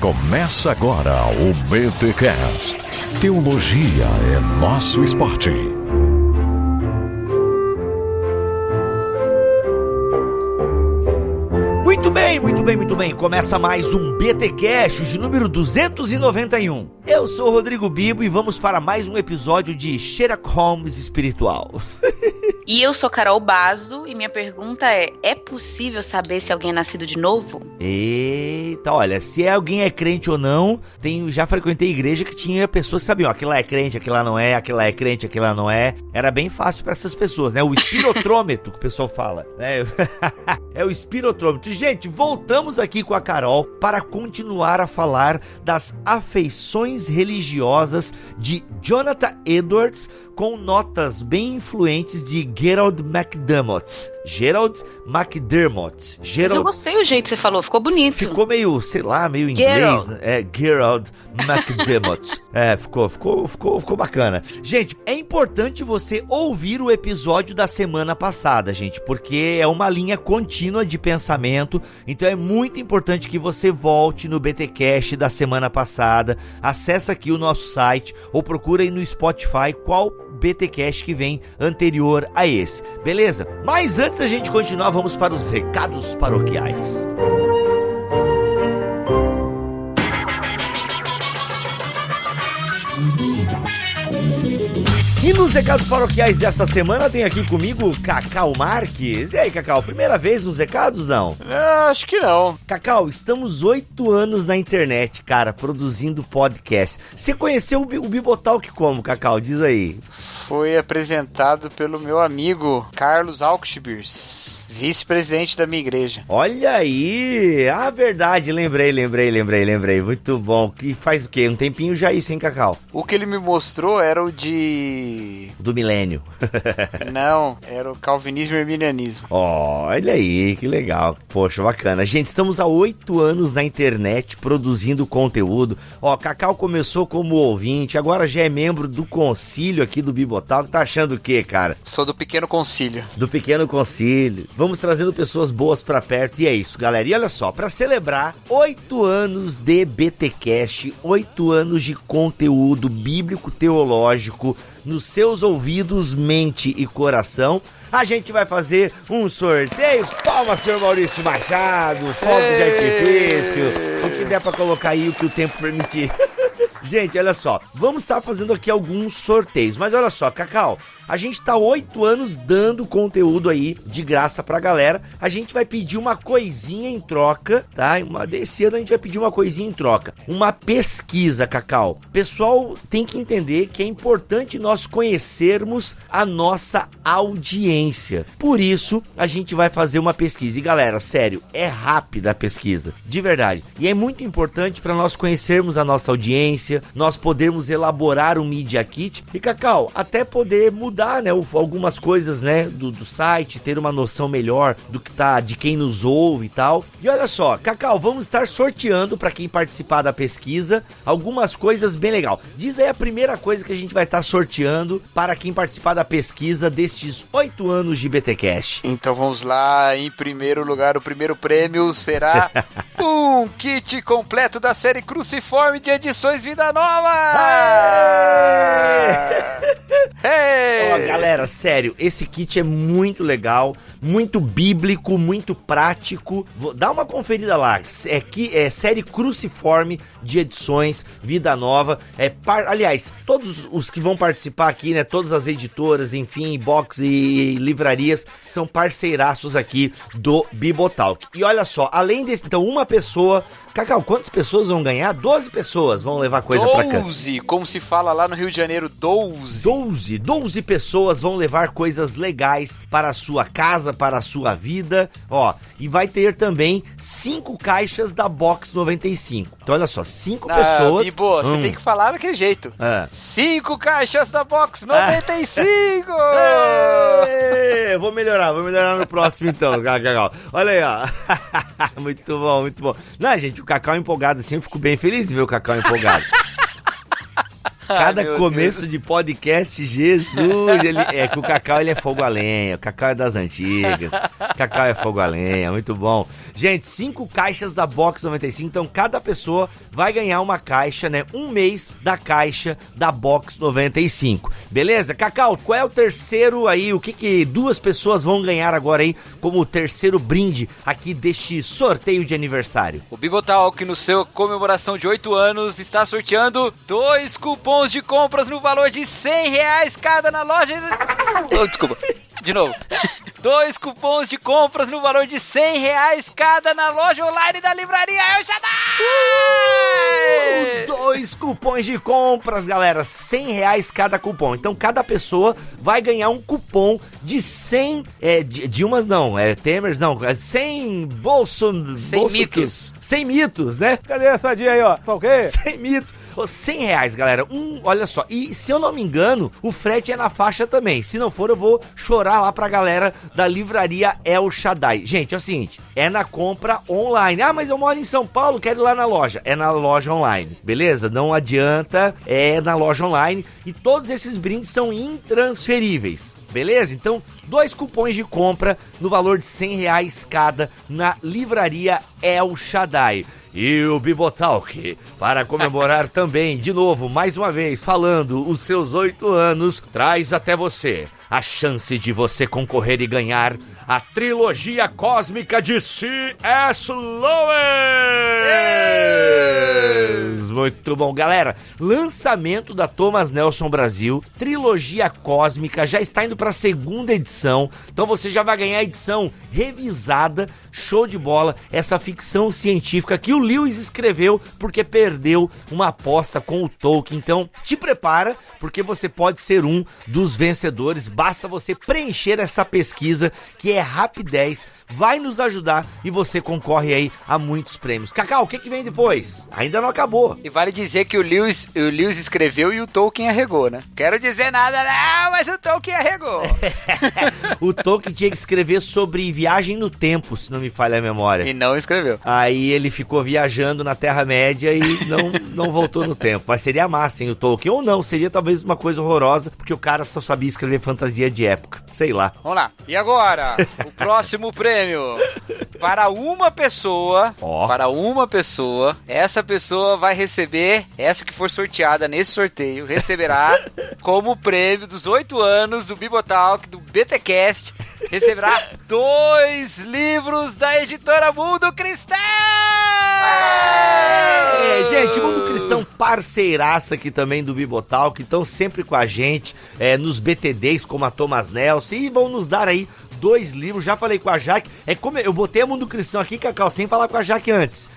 Começa agora o BTCast. Teologia é nosso esporte. Muito bem. Começa mais um BTcast de número 291. Eu sou o Rodrigo Bibo e vamos para mais um episódio de Sherlock Holmes espiritual. E eu sou Carol Bazo e minha pergunta é possível saber se alguém é nascido de novo? Eita, olha, se alguém é crente ou não, já frequentei igreja que tinha pessoas que sabiam, aquilo lá é crente, aquilo lá não é, aquilo lá é crente, aquilo lá não é. Era bem fácil para essas pessoas, né? O espirotrômetro que o pessoal fala, né? É o espirotrômetro. Gente, voltamos aqui com a Carol para continuar a falar das afeições religiosas de Jonathan Edwards, com notas bem influentes de Gerald McDermott. Mas eu gostei do jeito que você falou, ficou bonito. Ficou meio, sei lá, meio inglês. Gerald McDermott. Ficou bacana. Gente, é importante você ouvir o episódio da semana passada, gente, porque é uma linha contínua de pensamento, então é muito importante que você volte no BTcast da semana passada, acessa aqui o nosso site ou procura aí no Spotify qual BTcast que vem anterior a esse, beleza? Mas antes da gente continuar, vamos para os recados paroquiais. E nos recados paroquiais dessa semana tem aqui comigo Cacau Marques. E aí, Cacau, primeira vez nos recados, não? Acho que não. Cacau, estamos 8 anos na internet, cara, produzindo podcast. Você conheceu o Bibotalk como, Cacau? Diz aí. Foi apresentado pelo meu amigo Carlos Alkshbirs, vice-presidente da minha igreja. Olha aí! Ah, verdade, lembrei. Muito bom. Que faz o quê? Um tempinho já isso, hein, Cacau? O que ele me mostrou era o do milênio. Não, era o calvinismo e arminianismo. Olha aí, que legal. Poxa, bacana. Gente, estamos há 8 anos na internet produzindo conteúdo. Cacau começou como ouvinte, agora já é membro do concílio aqui do Bibotalk. Tá achando o quê, cara? Sou do Pequeno Concílio. Do Pequeno Concílio. Vamos trazendo pessoas boas pra perto e é isso, galera. E olha só, pra celebrar 8 anos de BTcast, 8 anos de conteúdo bíblico teológico nos seus ouvidos, mente e coração, a gente vai fazer um sorteio. Palmas, senhor Maurício Machado, fogo de artifício, o que der pra colocar aí, o que o tempo permitir. Gente, olha só, vamos estar fazendo aqui alguns sorteios, mas olha só, Cacau, a gente tá 8 anos dando conteúdo aí de graça pra galera, a gente vai pedir uma coisinha em troca, tá? Desse ano a gente vai pedir uma coisinha em troca, uma pesquisa, Cacau. Pessoal tem que entender que é importante nós conhecermos a nossa audiência, por isso a gente vai fazer uma pesquisa, e galera, sério, é rápida a pesquisa, de verdade, e é muito importante para nós conhecermos a nossa audiência, nós podermos elaborar um Media Kit e, Cacau, até poder mudar, né, algumas coisas, né, do site, ter uma noção melhor do que tá, de quem nos ouve e tal. E olha só, Cacau, vamos estar sorteando para quem participar da pesquisa algumas coisas bem legal. Diz aí a primeira coisa que a gente vai estar sorteando para quem participar da pesquisa destes 8 anos de BTcast. Então vamos lá, em primeiro lugar, o primeiro prêmio será um kit completo da série Cruciforme de edições Vida Nova! Hey! Galera, sério, esse kit é muito legal, muito bíblico, muito prático. Dá uma conferida lá. É série Cruciforme de edições Vida Nova. Aliás, todos os que vão participar aqui, né? Todas as editoras, enfim, box e livrarias são parceiraços aqui do Bibotalk. E olha só, além desse, então, uma pessoa. Cacau, quantas pessoas vão ganhar? 12 pessoas vão levar coisa pra cá. 12, como se fala lá no Rio de Janeiro, 12. 12 pessoas vão levar coisas legais para a sua casa, para a sua vida, e vai ter também 5 caixas da Box 95. Então olha só, 5 pessoas... Bibo, você tem que falar daquele jeito. 5 caixas da Box 95! Vou melhorar no próximo então, Cacau. Olha aí, ó. Muito bom. Não, gente, o Cacau empolgado assim, eu fico bem feliz de ver o Cacau empolgado. Cada começo de podcast, Jesus, que o Cacau ele é fogo a lenha, o Cacau é das antigas, o Cacau é fogo a lenha, muito bom. Gente, 5 caixas da Box 95, então cada pessoa vai ganhar uma caixa, né, um mês da caixa da Box 95, beleza? Cacau, qual é o terceiro aí, o que 2 pessoas vão ganhar agora aí como o terceiro brinde aqui deste sorteio de aniversário? O Bibotalk, no seu comemoração de 8 anos, está sorteando 2 cupons de compras no valor de R$100 cada na loja... Oh, desculpa, de novo. 2 cupons de compras no valor de R$100 cada na loja online da Livraria El Shaddai! 2 cupons de compras, galera, R$100 cada cupom. Então cada pessoa vai ganhar um cupom de 100 Dilmas não, Temers não, 100 mitos. 100 mitos, né? Cadê essa dia aí, ó? Tá ok? 100 mitos. R$100, galera. Olha só. E se eu não me engano, o frete é na faixa também. Se não for, eu vou chorar lá pra galera da Livraria El Shaddai. Gente, é o seguinte, é na compra online. Ah, mas eu moro em São Paulo, quero ir lá na loja. É na loja online, beleza? Não adianta, é na loja online. E todos esses brindes são intransferíveis. Beleza? Então, 2 cupons de compra no valor de R$100 cada na Livraria El Shaddai. E o Bibotalk, para comemorar também, de novo, mais uma vez, falando os seus 8 anos, traz até você a chance de você concorrer e ganhar a trilogia cósmica de C.S. Lewis. Muito bom, galera. Lançamento da Thomas Nelson Brasil, trilogia cósmica, já está indo para a 2ª edição. Então você já vai ganhar a edição revisada, show de bola, essa ficção científica que o Lewis escreveu porque perdeu uma aposta com o Tolkien. Então te prepara, porque você pode ser um dos vencedores. Basta você preencher essa pesquisa, que é rapidez, vai nos ajudar e você concorre aí a muitos prêmios. Cacau, o que vem depois? Ainda não acabou. E vale dizer que o Lewis escreveu e o Tolkien arregou, né? Quero dizer nada não, mas o Tolkien arregou. O Tolkien tinha que escrever sobre viagem no tempo, se não me falha a memória. E não escreveu. Aí ele ficou viajando na Terra-média e não voltou no tempo. Mas seria massa, hein, o Tolkien? Ou não, seria talvez uma coisa horrorosa, porque o cara só sabia escrever fantasia de época. Sei lá. Vamos lá. E agora, o próximo prêmio. Para uma pessoa, essa pessoa vai receber, essa que for sorteada nesse sorteio, receberá como prêmio dos 8 anos do Bibotalk, do BTcast, receberá 2 livros da editora Mundo Cristão! Gente, Mundo Cristão parceiraça aqui também do Bibotalk, estão sempre com a gente, nos BTDs como a Thomas Nelson, e vão nos dar aí 2 livros. Já falei com a Jaque, como eu botei a Mundo Cristão aqui, Cacau, sem falar com a Jaque antes.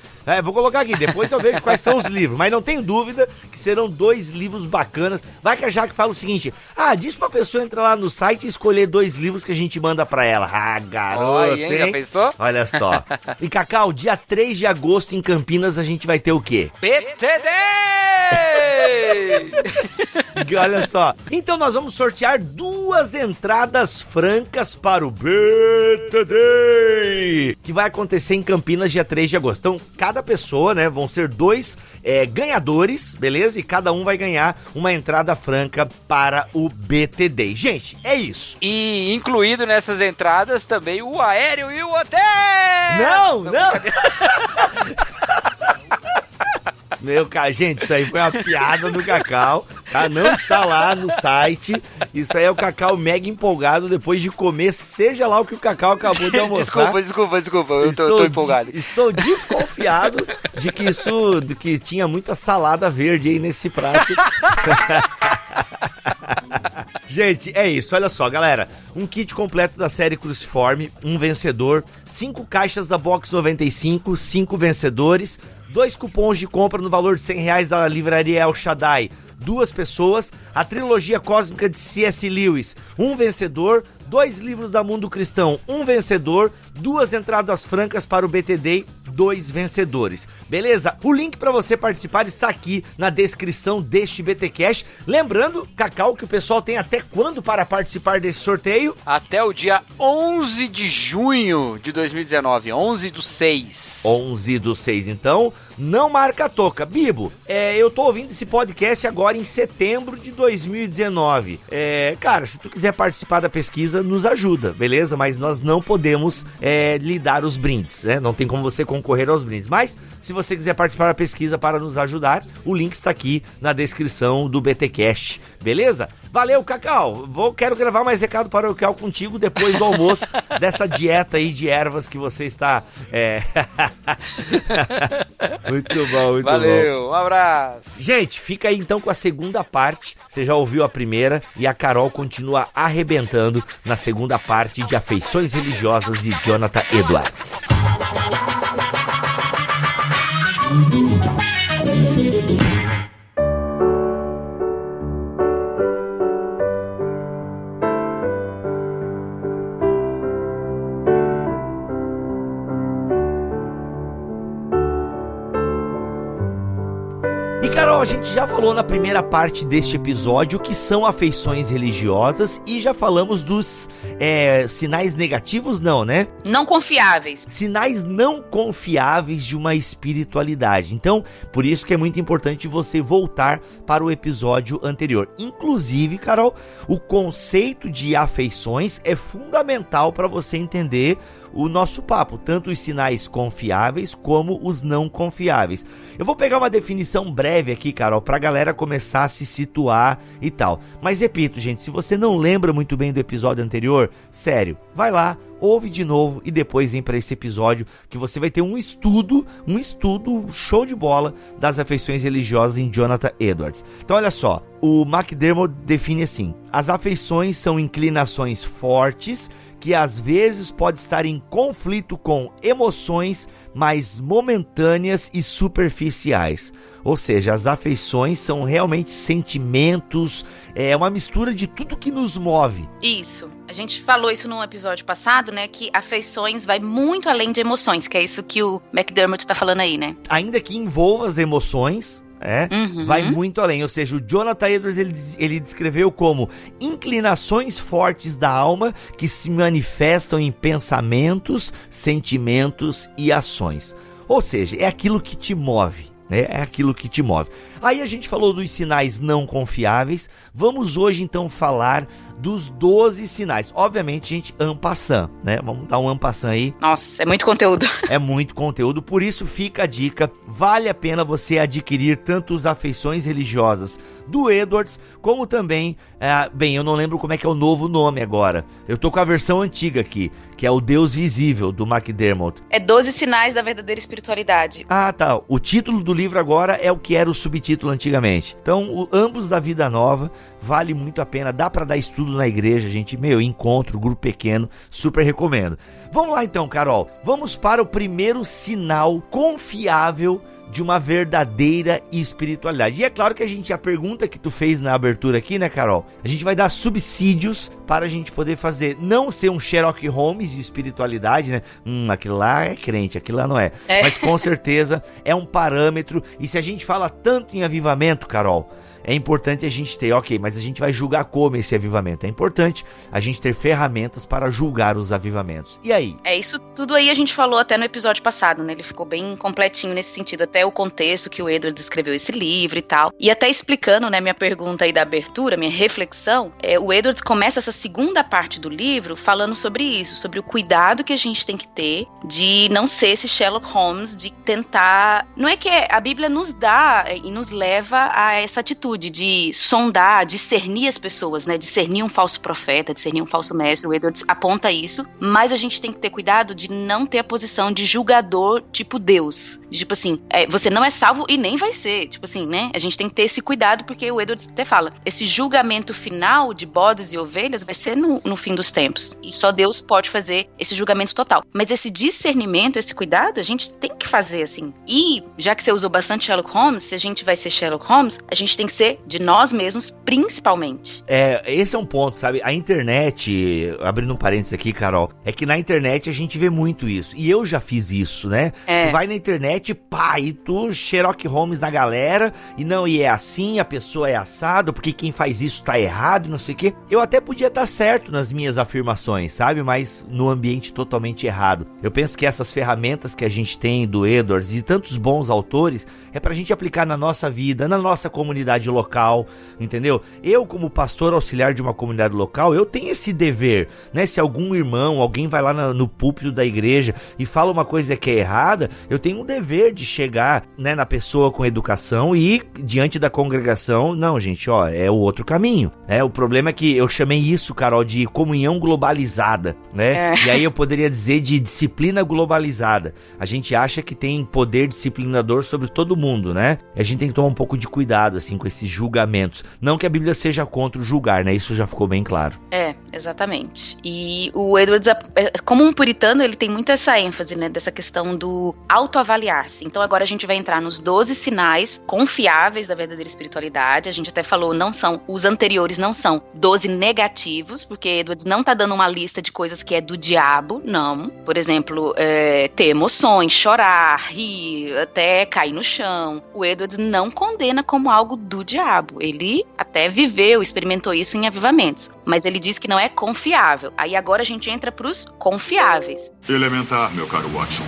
Vou colocar aqui, depois eu vejo quais são os livros, mas não tenho dúvida que serão 2 livros bacanas. Vai que a Jaque fala o seguinte: diz pra pessoa entrar lá no site e escolher 2 livros que a gente manda pra ela. Garoto, hein? Já pensou? Olha só. E Cacau, dia 3 de agosto em Campinas a gente vai ter o quê? BTD! Olha só. Então nós vamos sortear 2 entradas francas para o BTD, que vai acontecer em Campinas dia 3 de agosto. Então, cada pessoa, né, vão ser 2 ganhadores, beleza? E cada um vai ganhar uma entrada franca para o BTD. Gente, é isso. E incluído nessas entradas também o aéreo e o hotel! Não! Meu cara, gente, isso aí foi uma piada do Cacau, tá? Não está lá no site. Isso aí é o Cacau mega empolgado depois de comer, seja lá o que o Cacau acabou de almoçar. Desculpa, eu tô empolgado. Estou desconfiado de que tinha muita salada verde aí nesse prato. Gente, é isso, olha só, galera. Um kit completo da série Cruciforme, um vencedor, 5 caixas da Box 95, 5 vencedores, 2 cupons de compra no valor de R$100 da Livraria El Shaddai, 2 pessoas, a trilogia cósmica de C.S. Lewis, um vencedor, 2 livros da Mundo Cristão, um vencedor, 2 entradas francas para o BTD, 2 vencedores, beleza? O link para você participar está aqui na descrição deste BTcast. Lembrando, Cacau, que o pessoal tem até quando para participar desse sorteio? Até o dia 11 de junho de 2019, 11/6. 11/6, então, não marca a toca. Bibo, eu tô ouvindo esse podcast agora em setembro de 2019. Cara, se tu quiser participar da pesquisa, nos ajuda, beleza? Mas nós não podemos lhe dar os brindes, né? Não tem como você concorrer aos brindes. Mas, se você quiser participar da pesquisa para nos ajudar, o link está aqui na descrição do BTcast, beleza? Valeu, Cacau. Quero gravar mais recado paroquial contigo depois do almoço dessa dieta aí de ervas que você está... Muito bom, muito bom. Valeu, um abraço. Gente, fica aí então com a segunda parte. Você já ouviu a primeira e a Carol continua arrebentando na segunda parte de Afeições Religiosas de Jonathan Edwards. Carol, a gente já falou na primeira parte deste episódio que são afeições religiosas e já falamos dos sinais negativos, não, né? Não confiáveis. Sinais não confiáveis de uma espiritualidade. Então, por isso que é muito importante você voltar para o episódio anterior. Inclusive, Carol, o conceito de afeições é fundamental para você entender o nosso papo, tanto os sinais confiáveis como os não confiáveis. Eu vou pegar uma definição breve aqui, Carol, pra galera começar a se situar e tal. Mas repito, gente, se você não lembra muito bem do episódio anterior, sério, vai lá, ouve de novo e depois vem para esse episódio que você vai ter um estudo show de bola das afeições religiosas em Jonathan Edwards. Então olha só, o McDermott define assim: as afeições são inclinações fortes que às vezes pode estar em conflito com emoções mais momentâneas e superficiais. Ou seja, as afeições são realmente sentimentos, é uma mistura de tudo que nos move. Isso. A gente falou isso num episódio passado, né? Que afeições vai muito além de emoções, que é isso que o McDermott tá falando aí, né? Ainda que envolva as emoções, vai muito além. Ou seja, o Jonathan Edwards ele descreveu como inclinações fortes da alma que se manifestam em pensamentos, sentimentos e ações. Ou seja, é aquilo que te move. É aquilo que te move. Aí a gente falou dos sinais não confiáveis. Vamos hoje então falar dos 12 sinais. Obviamente, gente, en passant, né? Vamos dar um en passant aí. Nossa, é muito conteúdo. É muito conteúdo, por isso fica a dica. Vale a pena você adquirir tanto as afeições religiosas do Edwards, como também, eu não lembro como é que é o novo nome agora. Eu tô com a versão antiga aqui, que é o Deus Visível, do McDermott. É 12 sinais da verdadeira espiritualidade. Ah, tá. O título do livro agora é o que era o subtítulo antigamente. Então, ambos da Vida Nova, vale muito a pena. Dá pra dar estudo na igreja, gente. Encontro, grupo pequeno, super recomendo. Vamos lá então, Carol. Vamos para o primeiro sinal confiável de uma verdadeira espiritualidade. E é claro que a pergunta que tu fez na abertura aqui, né, Carol? A gente vai dar subsídios para a gente poder fazer, não ser um Sherlock Holmes de espiritualidade, né? Aquilo lá é crente, aquilo lá não é. Mas com certeza é um parâmetro. E se a gente fala tanto em avivamento, Carol, é importante a gente ter, mas a gente vai julgar como esse avivamento. É importante a gente ter ferramentas para julgar os avivamentos. E aí? Isso tudo aí a gente falou até no episódio passado, né? Ele ficou bem completinho nesse sentido, até o contexto que o Edwards escreveu esse livro e tal. E até explicando, né, minha pergunta aí da abertura, minha reflexão, o Edwards começa essa segunda parte do livro falando sobre isso, sobre o cuidado que a gente tem que ter de não ser esse Sherlock Holmes, de tentar... Não é que a Bíblia nos dá e nos leva a essa atitude de sondar, discernir as pessoas, né? Discernir um falso profeta, discernir um falso mestre. O Edwards aponta isso, mas a gente tem que ter cuidado de não ter a posição de julgador tipo Deus, Tipo assim, você não é salvo e nem vai ser. Tipo assim, né? A gente tem que ter esse cuidado, porque o Edwards até fala, esse julgamento final de bodes e ovelhas vai ser no fim dos tempos. E só Deus pode fazer esse julgamento total. Mas esse discernimento, esse cuidado, a gente tem que fazer, assim. E, já que você usou bastante Sherlock Holmes, se a gente vai ser Sherlock Holmes, a gente tem que ser de nós mesmos, principalmente. Esse é um ponto, sabe? A internet, abrindo um parênteses aqui, Carol, é que na internet a gente vê muito isso. E eu já fiz isso, né? Tu vai na internet, pá, e tu Sherlock Holmes na galera, e é assim, a pessoa é assado, porque quem faz isso tá errado, não sei o quê. Eu até podia estar certo nas minhas afirmações, sabe? Mas no ambiente totalmente errado. Eu penso que essas ferramentas que a gente tem do Edwards e tantos bons autores, é pra gente aplicar na nossa vida, na nossa comunidade local, entendeu? Eu, como pastor auxiliar de uma comunidade local, eu tenho esse dever, né? Se algum irmão, alguém vai lá no púlpito da igreja e fala uma coisa que é errada, eu tenho um dever de chegar, né, na pessoa com educação e diante da congregação, não, gente, é o outro caminho, né? O problema é que eu chamei isso, Carol, de comunhão globalizada, né? E aí eu poderia dizer de disciplina globalizada. A gente acha que tem poder disciplinador sobre todo mundo, né? E a gente tem que tomar um pouco de cuidado, assim, com esses julgamentos. Não que a Bíblia seja contra o julgar, né? Isso já ficou bem claro. Exatamente. E o Edwards, como um puritano, ele tem muito essa ênfase, né? Dessa questão do autoavaliar-se. Então agora a gente vai entrar nos 12 sinais confiáveis da verdadeira espiritualidade. A gente até falou, os anteriores não são 12 negativos, porque Edwards não tá dando uma lista de coisas que é do diabo, não. Por exemplo, ter emoções, chorar, rir, até cair no chão. O Edwards não condena como algo do diabo. Ele até viveu, experimentou isso em avivamentos. Mas ele diz que não é confiável. Aí agora a gente entra pros confiáveis. Elementar, meu caro Watson.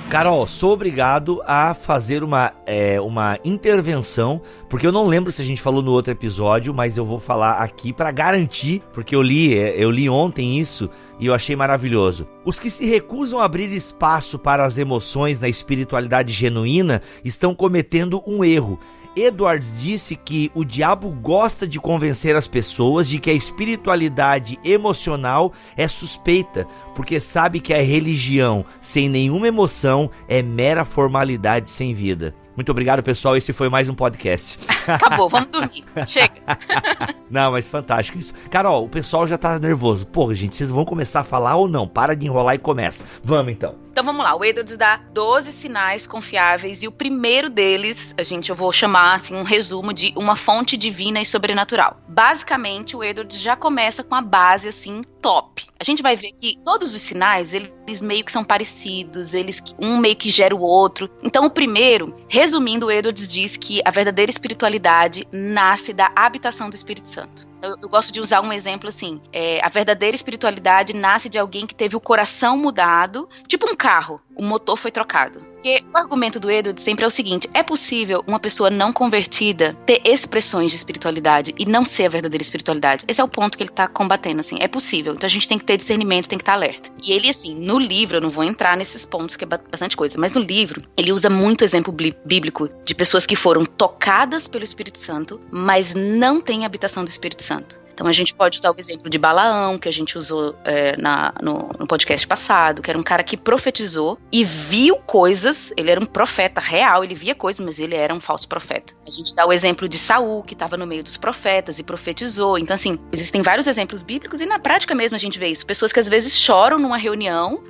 Carol, sou obrigado a fazer uma intervenção, porque eu não lembro se a gente falou no outro episódio, mas eu vou falar aqui para garantir, porque eu li ontem isso e eu achei maravilhoso. Os que se recusam a abrir espaço para as emoções na espiritualidade genuína estão cometendo um erro. Edwards disse que o diabo gosta de convencer as pessoas de que a espiritualidade emocional é suspeita, porque sabe que a religião sem nenhuma emoção é mera formalidade sem vida. Muito obrigado, pessoal. Esse foi mais um podcast. Acabou, vamos dormir. Chega. Não, mas fantástico isso. Carol, o pessoal já tá nervoso. Porra, gente, vocês vão começar a falar ou não? Para de enrolar e começa. Vamos, então. Então vamos lá, o Edwards dá 12 sinais confiáveis e o primeiro deles, eu vou chamar assim um resumo de uma fonte divina e sobrenatural. Basicamente, o Edwards já começa com a base assim top. A gente vai ver que todos os sinais, eles meio que são parecidos, um meio que gera o outro. Então o primeiro, resumindo, o Edwards diz que a verdadeira espiritualidade nasce da habitação do Espírito Santo. Eu gosto de usar um exemplo assim, a verdadeira espiritualidade nasce de alguém que teve o coração mudado, tipo um carro, o motor foi trocado. Porque o argumento do Edwards sempre é o seguinte, é possível uma pessoa não convertida ter expressões de espiritualidade e não ser a verdadeira espiritualidade? Esse é o ponto que ele tá combatendo, assim, é possível. Então a gente tem que ter discernimento, tem que estar alerta. E ele, assim, no livro, eu não vou entrar nesses pontos, que é bastante coisa, mas no livro, ele usa muito exemplo bíblico de pessoas que foram tocadas pelo Espírito Santo, mas não têm habitação do Espírito Santo. Então a gente pode usar o exemplo de Balaão, que a gente usou no podcast passado, que era um cara que profetizou e viu coisas, ele era um profeta real, ele via coisas, mas ele era um falso profeta. A gente dá o exemplo de Saul, que estava no meio dos profetas e profetizou. Então assim, existem vários exemplos bíblicos e na prática mesmo a gente vê isso. Pessoas que às vezes choram numa reunião,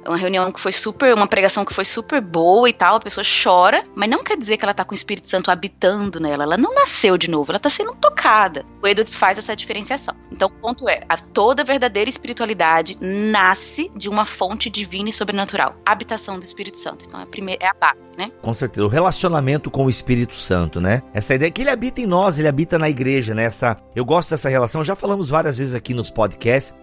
que foi uma pregação que foi super boa e tal, a pessoa chora, mas não quer dizer que ela tá com o Espírito Santo habitando nela, ela não nasceu de novo, ela tá sendo tocada. O Edwards faz essa diferenciação. Então o ponto é, toda verdadeira espiritualidade nasce de uma fonte divina e sobrenatural, a habitação do Espírito Santo. Então é a base, né? Com certeza, o relacionamento com o Espírito Santo, né? Essa ideia que ele habita em nós, ele habita na igreja, né? Eu gosto dessa relação, já falamos várias vezes aqui nos podcasts,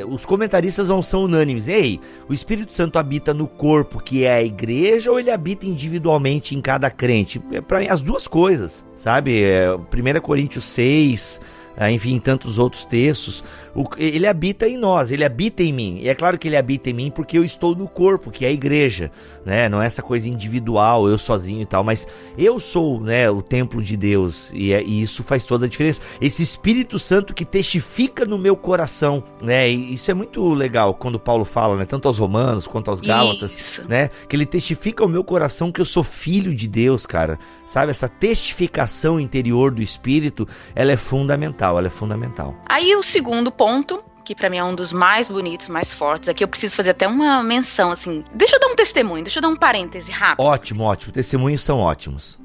os comentaristas não são unânimes. Ei, o Espírito Santo habita no corpo, que é a igreja, ou ele habita individualmente em cada crente? Para mim, as duas coisas, sabe? 1 Coríntios 6... enfim, tantos outros textos, ele habita em nós, ele habita em mim. E é claro que ele habita em mim porque eu estou no corpo, que é a igreja, né? Não é essa coisa individual, eu sozinho e tal, mas eu sou, né, o templo de Deus, e isso faz toda a diferença. Esse Espírito Santo que testifica no meu coração, né? E isso é muito legal quando Paulo fala, né, tanto aos Romanos quanto aos Gálatas, né, que ele testifica ao meu coração que eu sou filho de Deus, cara. Sabe, essa testificação interior do Espírito, ela é fundamental, Aí o segundo ponto, que pra mim é um dos mais bonitos, mais fortes, aqui eu preciso fazer até uma menção, assim, deixa eu dar um testemunho, deixa eu dar um parêntese rápido. Ótimo, testemunhos são ótimos.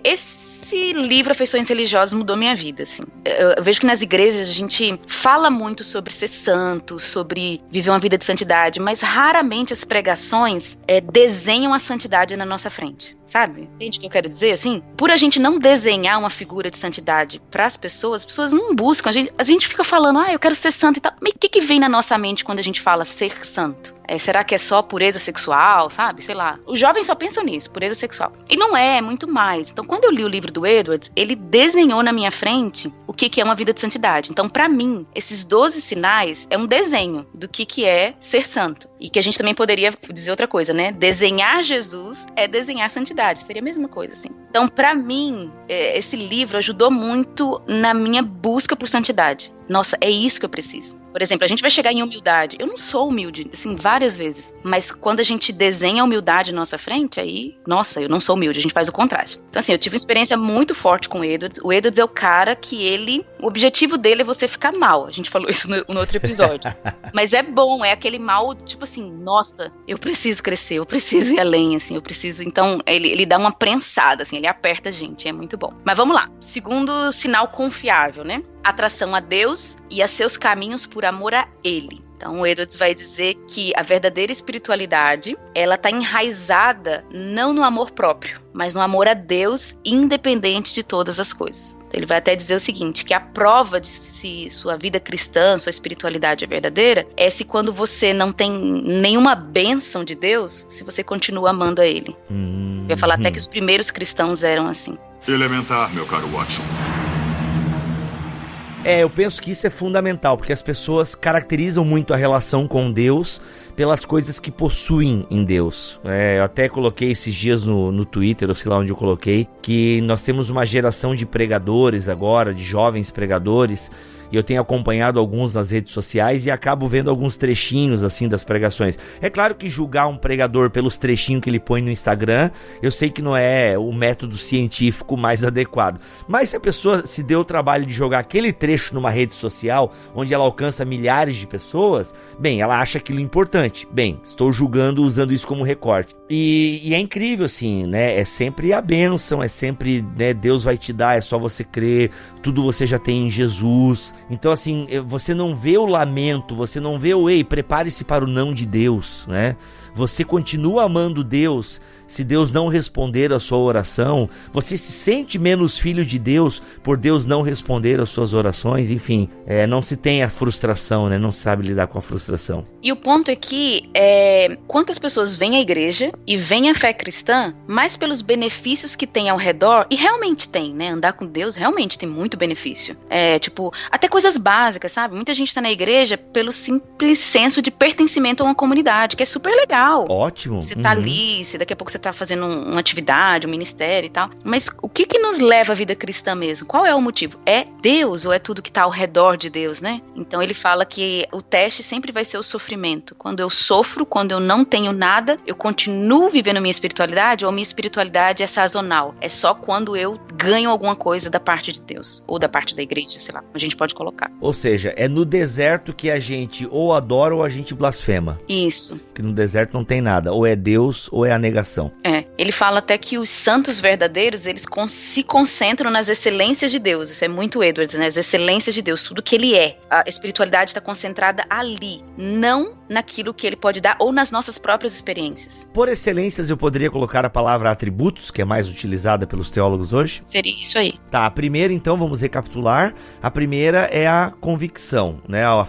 Esse livro, Afeições Religiosas, mudou minha vida, assim. Eu vejo que nas igrejas a gente fala muito sobre ser santo, sobre viver uma vida de santidade, mas raramente as pregações desenham a santidade na nossa frente, sabe? Entende o que eu quero dizer, assim? Por a gente não desenhar uma figura de santidade para as pessoas não buscam. A gente fica falando, eu quero ser santo e tal. Mas o que vem na nossa mente quando a gente fala ser santo? Será que é só pureza sexual, sabe? Sei lá. Os jovens só pensam nisso, pureza sexual. E não é muito mais. Então, quando eu li o livro do Edwards, ele desenhou na minha frente o que é uma vida de santidade. Então, pra mim, esses 12 sinais é um desenho do que é ser santo. E que a gente também poderia dizer outra coisa, né? Desenhar Jesus é desenhar santidade. Seria a mesma coisa, assim. Então, pra mim, esse livro ajudou muito na minha busca por santidade. Nossa, é isso que eu preciso. Por exemplo, a gente vai chegar em humildade. Eu não sou humilde, assim, várias vezes. Mas quando a gente desenha a humildade na nossa frente, aí, nossa, eu não sou humilde, a gente faz o contraste. Então, assim, eu tive uma experiência muito forte com o Edwards. O Edwards é o cara que o objetivo dele é você ficar mal. A gente falou isso no outro episódio. Mas é bom, é aquele mal, tipo assim, nossa, eu preciso crescer, eu preciso ir além, assim, eu preciso. Então, ele dá uma prensada, assim, ele aperta a gente, é muito bom. Mas vamos lá. Segundo sinal confiável, né? Atração a Deus e a seus caminhos por amor a Ele. Então, o Edwards vai dizer que a verdadeira espiritualidade, ela está enraizada não no amor próprio, mas no amor a Deus, independente de todas as coisas. Então, ele vai até dizer o seguinte, que a prova de se sua vida cristã, sua espiritualidade é verdadeira, é se quando você não tem nenhuma bênção de Deus, se você continua amando a Ele. Vai falar até que os primeiros cristãos eram assim. Elementar, meu caro Watson. Eu penso que isso é fundamental, porque as pessoas caracterizam muito a relação com Deus pelas coisas que possuem em Deus. Eu até coloquei esses dias no Twitter, ou sei lá onde eu coloquei, que nós temos uma geração de pregadores agora, de jovens pregadores, e eu tenho acompanhado alguns nas redes sociais e acabo vendo alguns trechinhos assim das pregações. É claro que julgar um pregador pelos trechinhos que ele põe no Instagram, eu sei que não é o método científico mais adequado. Mas se a pessoa se deu o trabalho de jogar aquele trecho numa rede social, onde ela alcança milhares de pessoas, bem, ela acha aquilo importante. Bem, estou julgando usando isso como recorte. E é incrível assim, né? É sempre a bênção, é sempre, né, Deus vai te dar, é só você crer, tudo você já tem em Jesus. Então assim, você não vê o lamento, você não vê o prepare-se para o não de Deus, né? Você continua amando Deus. Se Deus não responder a sua oração, você se sente menos filho de Deus por Deus não responder as suas orações. Enfim, não se tem a frustração, né? Não se sabe lidar com a frustração. E o ponto é que quantas pessoas vêm à igreja e vêm à fé cristã mais pelos benefícios que tem ao redor, e realmente tem, né? Andar com Deus realmente tem muito benefício. Tipo, até coisas básicas, sabe? Muita gente tá na igreja pelo simples senso de pertencimento a uma comunidade, que é super legal. Ótimo. Você tá ali, daqui a pouco você tá fazendo uma atividade, um ministério e tal. Mas o que nos leva à vida cristã mesmo? Qual é o motivo? É Deus ou é tudo que tá ao redor de Deus, né? Então ele fala que o teste sempre vai ser o sofrimento. Quando eu sofro, quando eu não tenho nada, eu continuo vivendo minha espiritualidade ou minha espiritualidade é sazonal? É só quando eu ganho alguma coisa da parte de Deus ou da parte da igreja, sei lá, a gente pode colocar. Ou seja, é no deserto que a gente ou adora ou a gente blasfema. Isso. Que no deserto não tem nada, ou é Deus ou é a negação. Ele fala até que os santos verdadeiros, eles se concentram nas excelências de Deus. Isso é muito Edwards, né? As excelências de Deus, tudo que ele é. A espiritualidade está concentrada ali, não naquilo que ele pode dar ou nas nossas próprias experiências. Por excelências, eu poderia colocar a palavra atributos, que é mais utilizada pelos teólogos hoje? Seria isso aí. Tá, a primeira, então, vamos recapitular. A primeira é a convicção, né? A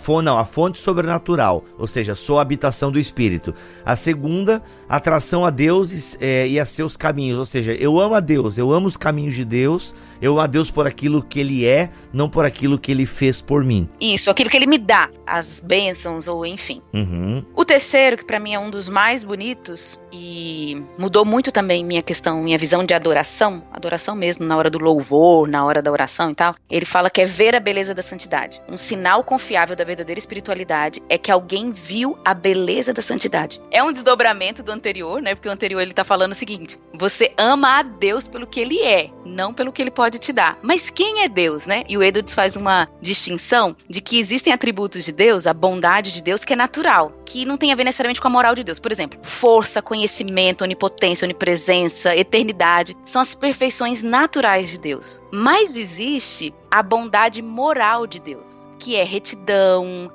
fonte sobrenatural, ou seja, sou a habitação do Espírito. A segunda, atração a Deus e e a seus caminhos. Ou seja, eu amo a Deus, eu amo os caminhos de Deus, eu amo a Deus por aquilo que Ele é, não por aquilo que Ele fez por mim. Isso, aquilo que Ele me dá, as bênçãos ou enfim. Uhum. O terceiro, que pra mim é um dos mais bonitos e mudou muito também minha visão de adoração mesmo, na hora do louvor, na hora da oração e tal, ele fala que é ver a beleza da santidade. Um sinal confiável da verdadeira espiritualidade é que alguém viu a beleza da santidade. É um desdobramento do anterior, né? Porque o anterior ele tá falando o seguinte: você ama a Deus pelo que Ele é, não pelo que Ele pode te dar. Mas quem é Deus, né? E o Edwards faz uma distinção de que existem atributos de Deus, a bondade de Deus, que é natural, que não tem a ver necessariamente com a moral de Deus. Por exemplo, força, conhecimento, onipotência, onipresença, eternidade, são as perfeições naturais de Deus. Mas existe a bondade moral de Deus, que é retidão,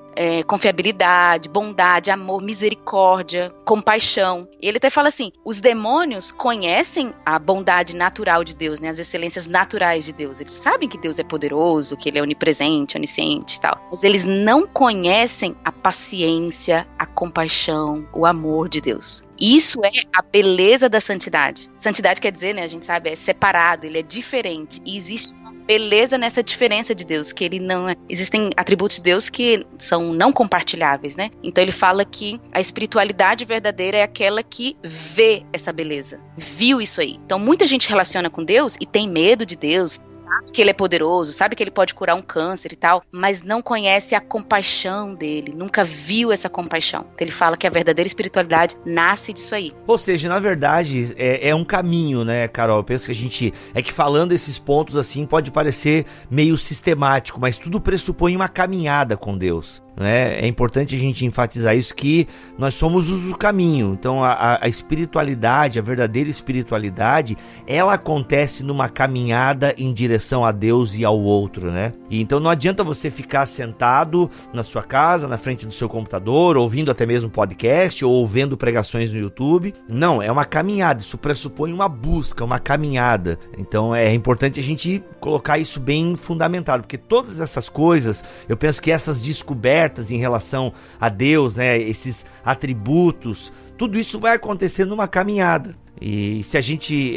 confiabilidade, bondade, amor, misericórdia, compaixão. E ele até fala assim, os demônios conhecem a bondade natural de Deus, né, as excelências naturais de Deus. Eles sabem que Deus é poderoso, que Ele é onipresente, onisciente e tal. Mas eles não conhecem a paciência, a compaixão, o amor de Deus. Isso é a beleza da santidade. Santidade quer dizer, né, a gente sabe, é separado, ele é diferente. E existe uma beleza nessa diferença de Deus, que ele não é... Existem atributos de Deus que são não compartilháveis, né? Então ele fala que a espiritualidade verdadeira é aquela que vê essa beleza, viu isso aí. Então muita gente relaciona com Deus e tem medo de Deus, sabe que Ele é poderoso, sabe que Ele pode curar um câncer e tal, mas não conhece a compaixão dele, nunca viu essa compaixão. Então ele fala que a verdadeira espiritualidade nasce disso aí. Ou seja, na verdade, é um caminho, né, Carol? Eu penso que a gente... É que falando esses pontos assim, pode parecer meio sistemático, mas tudo pressupõe uma caminhada com Deus, né? É importante a gente enfatizar isso, que nós somos o caminho. Então a espiritualidade, a verdadeira espiritualidade, ela acontece numa caminhada em direção a Deus e ao outro, né? E então não adianta você ficar sentado na sua casa, na frente do seu computador, ouvindo até mesmo podcast ou vendo pregações no YouTube. Não, é uma caminhada, isso pressupõe uma busca, uma caminhada. Então é importante a gente colocar isso bem fundamentado, porque todas essas coisas, eu penso que essas descobertas em relação a Deus, né, esses atributos, tudo isso vai acontecer numa caminhada. E se a gente,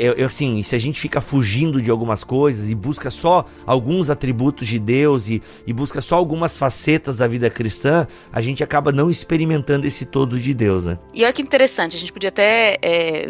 se a gente fica fugindo de algumas coisas e busca só alguns atributos de Deus e busca só algumas facetas da vida cristã, a gente acaba não experimentando esse todo de Deus, né? E olha que interessante, a gente podia até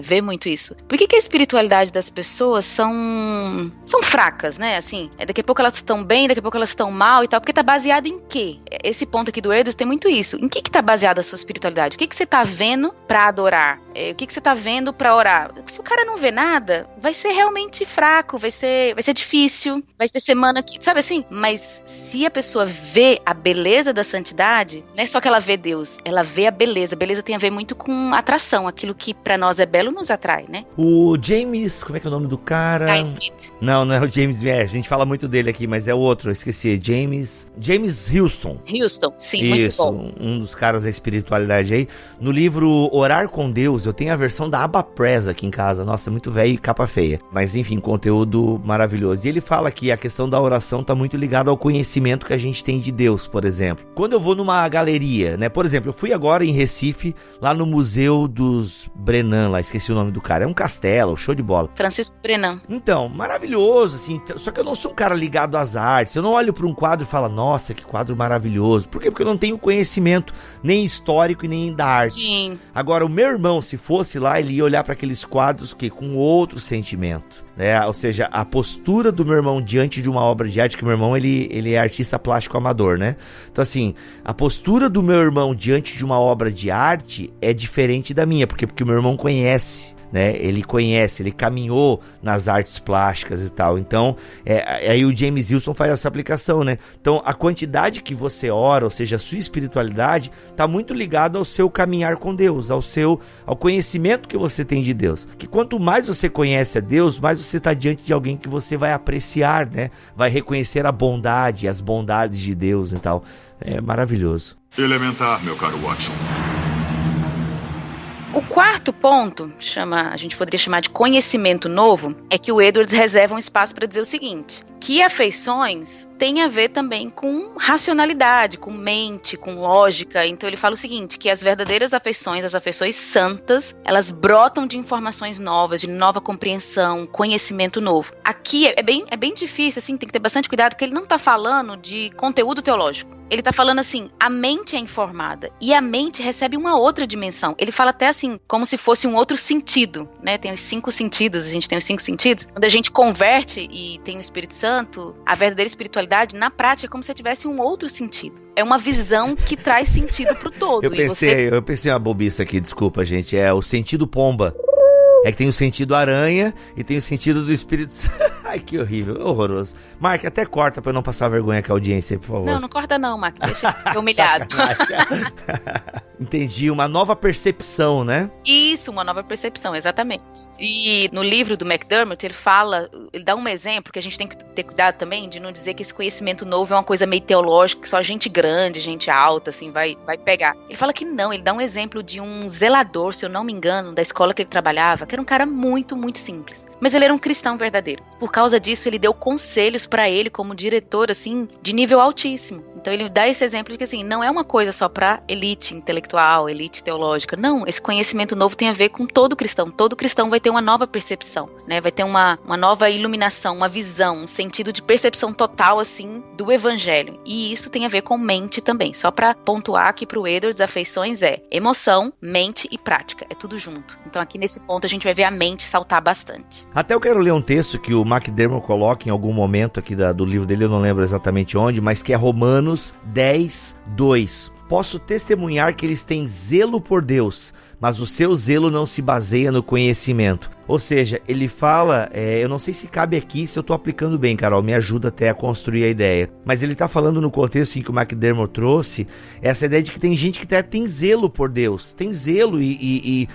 ver muito isso. Por que a espiritualidade das pessoas são fracas, né? Assim, daqui a pouco elas estão bem, daqui a pouco elas estão mal e tal, porque tá baseado em quê? Esse ponto aqui do Edwards tem muito isso. Em que tá baseada a sua espiritualidade? O que você tá vendo pra adorar? O que você tá vendo pra orar? Se o cara não vê nada, vai ser realmente fraco, vai ser difícil, vai ter semana que, sabe assim? Mas se a pessoa vê a beleza da santidade, não é só que ela vê Deus, ela vê a beleza. Beleza tem a ver muito com atração, aquilo que pra nós é belo nos atrai, né? O James, como é que é o nome do cara? Guy Smith. Não é o James Smith, a gente fala muito dele aqui, mas é o outro, eu esqueci, James Houston. Sim, muito bom. Isso, um dos caras da espiritualidade aí. No livro Orar com Deus, eu tenho a versão da Abba Press aqui em casa, nossa, muito velho e capa feia, mas enfim, conteúdo maravilhoso. E ele fala que a questão da oração tá muito ligada ao conhecimento que a gente tem de Deus, por exemplo. Quando eu vou numa galeria, né, por exemplo, eu fui agora em Recife, lá no Museu dos Brenan, lá, esqueci o nome do cara, é um castelo, show de bola. Francisco Brenan. Então, maravilhoso, assim, só que eu não sou um cara ligado às artes, eu não olho para um quadro e falo, nossa, que quadro maravilhoso. Por quê? Porque eu não tenho conhecimento nem histórico e nem da arte. Sim. Agora, o meu irmão, se fosse lá, ele ia olhar para aqueles quadros que com outro sentimento, né? Ou seja, a postura do meu irmão diante de uma obra de arte, que o meu irmão ele é artista plástico amador, né? Então assim, a postura do meu irmão diante de uma obra de arte é diferente da minha, porque o meu irmão conhece, né? Ele conhece, ele caminhou nas artes plásticas e tal. Então, aí o James Houston faz essa aplicação, né? Então, a quantidade que você ora, ou seja, a sua espiritualidade, está muito ligada ao seu caminhar com Deus, ao conhecimento que você tem de Deus. Que quanto mais você conhece a Deus, mais você está diante de alguém que você vai apreciar, né? Vai reconhecer a bondade, as bondades de Deus e tal. É maravilhoso. Elementar, meu caro Watson. O quarto ponto, a gente poderia chamar de conhecimento novo, é que o Edwards reserva um espaço para dizer o seguinte, que afeições tem a ver também com racionalidade, com mente, com lógica. Então ele fala o seguinte, que as verdadeiras afeições, as afeições santas, elas brotam de informações novas, de nova compreensão, conhecimento novo. Aqui é bem difícil, assim, tem que ter bastante cuidado, porque ele não está falando de conteúdo teológico. Ele tá falando assim, a mente é informada e a mente recebe uma outra dimensão. Ele fala até assim, como se fosse um outro sentido, né? Tem os 5 sentidos, a gente tem os 5 sentidos. Quando a gente converte e tem o Espírito Santo, a verdadeira espiritualidade, na prática, é como se tivesse um outro sentido. É uma visão que traz sentido pro todo. Eu pensei uma bobiça aqui, desculpa, gente. É o sentido pomba. É que tem o sentido aranha e tem o sentido do Espírito Santo. Ai, que horrível, horroroso. Mark, até corta pra eu não passar vergonha com a audiência, por favor. Não corta não, Mark, deixa eu humilhado. Entendi, uma nova percepção, né? Isso, uma nova percepção, exatamente. E no livro do McDermott, ele dá um exemplo, que a gente tem que ter cuidado também de não dizer que esse conhecimento novo é uma coisa meio teológica, que só gente grande, gente alta, assim, vai pegar. Ele fala que não, ele dá um exemplo de um zelador, se eu não me engano, da escola que ele trabalhava, que era um cara muito, muito simples. Mas ele era um cristão verdadeiro. Por causa disso, ele deu conselhos pra ele como diretor, assim, de nível altíssimo. Então ele dá esse exemplo de que, assim, não é uma coisa só pra elite intelectual, elite teológica. Não, esse conhecimento novo tem a ver com todo cristão. Todo cristão vai ter uma nova percepção, né? Vai ter uma nova iluminação, uma visão, um sentido de percepção total, assim, do evangelho. E isso tem a ver com mente também. Só pra pontuar aqui pro Edwards, afeições é emoção, mente e prática. É tudo junto. Então aqui nesse ponto a gente vai ver a mente saltar bastante. Até eu quero ler um texto que o McDermott coloca em algum momento aqui do livro dele, eu não lembro exatamente onde, mas que é Romanos 10, 2. Posso testemunhar que eles têm zelo por Deus, mas o seu zelo não se baseia no conhecimento. Ou seja, ele fala, eu não sei se cabe aqui, se eu tô aplicando bem, Carol, me ajuda até a construir a ideia. Mas ele tá falando no contexto em que o McDermott trouxe, essa ideia de que tem gente que até tem zelo por Deus, tem zelo e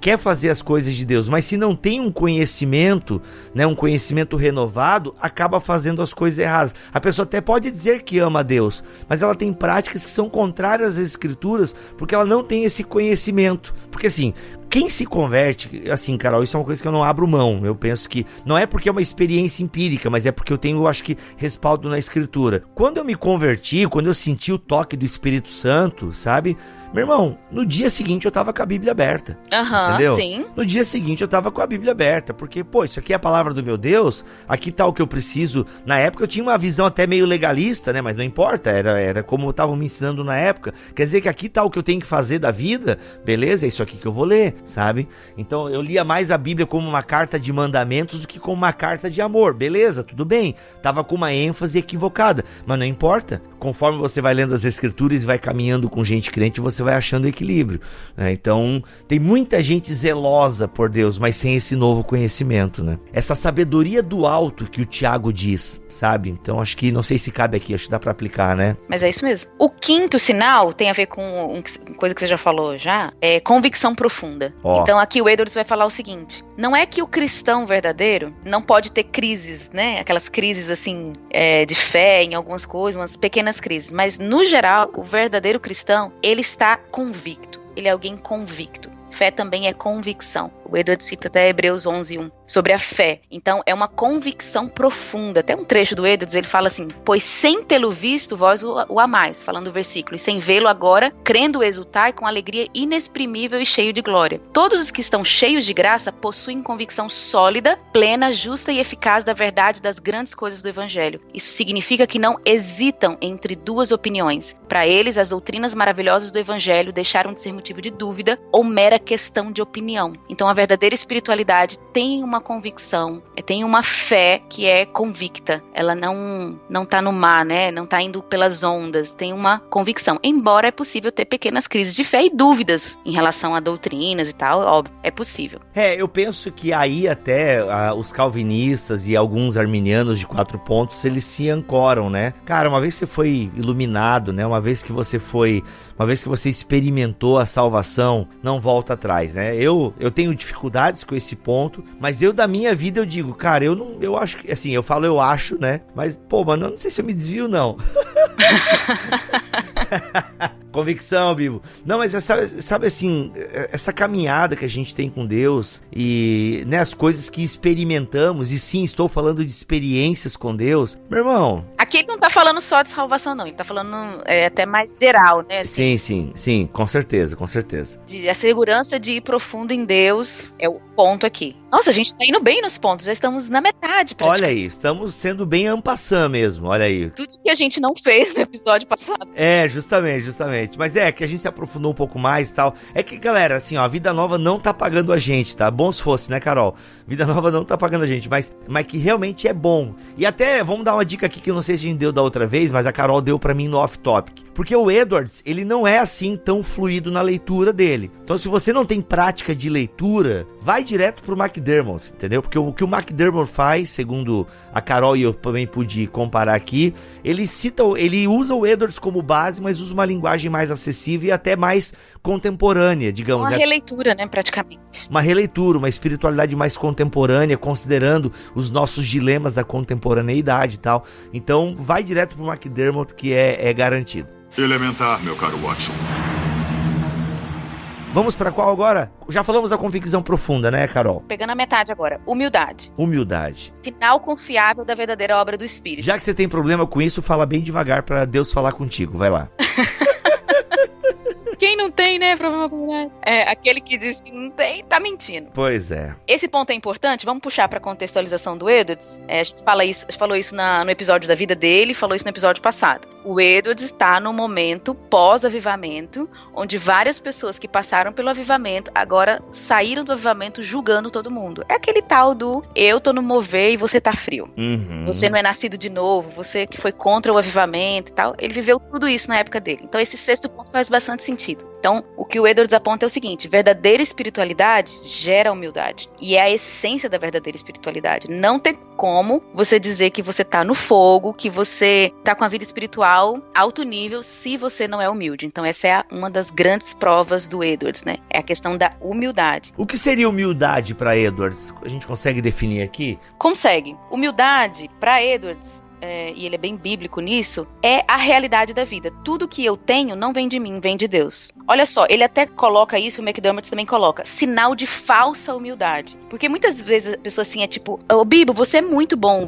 quer fazer as coisas de Deus, mas se não tem um conhecimento, né, um conhecimento renovado, acaba fazendo as coisas erradas. A pessoa até pode dizer que ama a Deus, mas ela tem práticas que são contrárias às Escrituras, porque ela não tem esse conhecimento. Porque assim, quem se converte, assim, Carol, isso é uma coisa que eu não abro mão. Eu penso que não é porque é uma experiência empírica, mas é porque eu tenho, eu acho que, respaldo na Escritura. Quando eu me converti, quando eu senti o toque do Espírito Santo, sabe? Meu irmão, no dia seguinte eu tava com a Bíblia aberta. Entendeu? Sim. No dia seguinte eu tava com a Bíblia aberta, porque, pô, isso aqui é a palavra do meu Deus, aqui tá o que eu preciso. Na época eu tinha uma visão até meio legalista, né? Mas não importa, era como estavam me ensinando na época. Quer dizer que aqui tá o que eu tenho que fazer da vida, beleza? É isso aqui que eu vou ler, sabe? Então eu lia mais a Bíblia como uma carta de mandamentos do que como uma carta de amor, beleza? Tudo bem. Tava com uma ênfase equivocada, mas não importa. Conforme você vai lendo as Escrituras e vai caminhando com gente crente, você vai achando equilíbrio, né? Então tem muita gente zelosa por Deus, mas sem esse novo conhecimento, né? Essa sabedoria do alto que o Tiago diz, sabe? Então acho que, não sei se cabe aqui, acho que dá pra aplicar, né? Mas é isso mesmo. O quinto sinal tem a ver com uma coisa que você já falou é convicção profunda. Então aqui o Edwards vai falar o seguinte, não é que o cristão verdadeiro não pode ter crises, né? Aquelas crises assim, de fé em algumas coisas, umas pequenas crises, mas no geral o verdadeiro cristão, ele está convicto, ele é alguém convicto. Fé também é convicção. O Edward cita até Hebreus 11:1 sobre a fé. Então é uma convicção profunda. Até um trecho do Edwards, ele fala assim, pois sem tê-lo visto, vós o amais, falando do versículo, e sem vê-lo agora, crendo exultai com alegria inexprimível e cheio de glória. Todos os que estão cheios de graça possuem convicção sólida, plena, justa e eficaz da verdade das grandes coisas do Evangelho. Isso significa que não hesitam entre duas opiniões. Para eles, as doutrinas maravilhosas do Evangelho deixaram de ser motivo de dúvida ou mera questão de opinião. Então a verdadeira espiritualidade tem uma convicção, tem uma fé que é convicta. Ela não tá no mar, né? Não tá indo pelas ondas. Tem uma convicção. Embora é possível ter pequenas crises de fé e dúvidas em relação a doutrinas e tal, óbvio, é possível. Eu penso que aí até os calvinistas e alguns arminianos de 4 pontos, eles se ancoram, né? Cara, uma vez que você foi iluminado, né? Uma vez que você experimentou a salvação, não volta atrás, né? Eu tenho dificuldades com esse ponto, mas da minha vida eu digo, cara, eu acho que, assim, eu acho, né? Mas, pô, mano, eu não sei se eu me desvio, não. Convicção, Bibo. Não, mas sabe assim, essa caminhada que a gente tem com Deus e, né, as coisas que experimentamos, e sim, estou falando de experiências com Deus, meu irmão. Aqui ele não tá falando só de salvação, não. Ele tá falando até mais geral, né? Assim, Sim, com certeza, com certeza. a segurança de ir profundo em Deus é o ponto aqui. Nossa, a gente tá indo bem nos pontos, já estamos na metade, praticamente. Olha aí, estamos sendo bem en passant mesmo, olha aí. Tudo que a gente não fez no episódio passado. Justamente. Mas que a gente se aprofundou um pouco mais e tal. É que, galera, assim, ó, a Vida Nova não tá pagando a gente, tá? Bom se fosse, né, Carol? Vida Nova não tá pagando a gente, mas que realmente é bom. E até, vamos dar uma dica aqui que eu não sei se a gente deu da outra vez, mas a Carol deu pra mim no off-topic. Porque o Edwards, ele não é assim tão fluido na leitura dele. Então, se você não tem prática de leitura, vai direto pro McDermott, entendeu? Porque o que o McDermott faz, segundo a Carol e eu também pude comparar aqui, ele usa o Edwards como base, mas usa uma linguagem mais acessível e até mais contemporânea, digamos. Uma releitura, né, praticamente. Uma releitura, uma espiritualidade mais contemporânea, considerando os nossos dilemas da contemporaneidade e tal. Então, vai direto pro McDermott, que é garantido. Elementar, meu caro Watson. Vamos pra qual agora? Já falamos da convicção profunda, né, Carol? Pegando a metade agora. Humildade. Sinal confiável da verdadeira obra do Espírito. Já que você tem problema com isso, fala bem devagar pra Deus falar contigo. Vai lá. Quem não tem, né, problema com humildade? Aquele que diz que não tem, tá mentindo. Pois é. Esse ponto é importante, vamos puxar pra contextualização do Edwards. A gente falou isso no episódio da vida dele, falou isso no episódio passado. O Edwards está no momento pós-avivamento, onde várias pessoas que passaram pelo avivamento agora saíram do avivamento julgando todo mundo. É aquele tal do eu tô no mover e você tá frio. Uhum. Você não é nascido de novo, você que foi contra o avivamento e tal. Ele viveu tudo isso na época dele. Então esse sexto ponto faz bastante sentido. Então o que o Edwards aponta é o seguinte: verdadeira espiritualidade gera humildade. E é a essência da verdadeira espiritualidade. Não tem como você dizer que você tá no fogo, que você tá com a vida espiritual alto nível, se você não é humilde. Então essa é uma das grandes provas do Edwards, né? É a questão da humildade. O que seria humildade para Edwards? A gente consegue definir aqui? Consegue. Humildade para Edwards, e ele é bem bíblico nisso, é a realidade da vida. Tudo que eu tenho não vem de mim, vem de Deus. Olha só, ele até coloca isso, o McDermott também coloca, sinal de falsa humildade. Porque muitas vezes a pessoa assim é tipo, Bibo, você é muito bom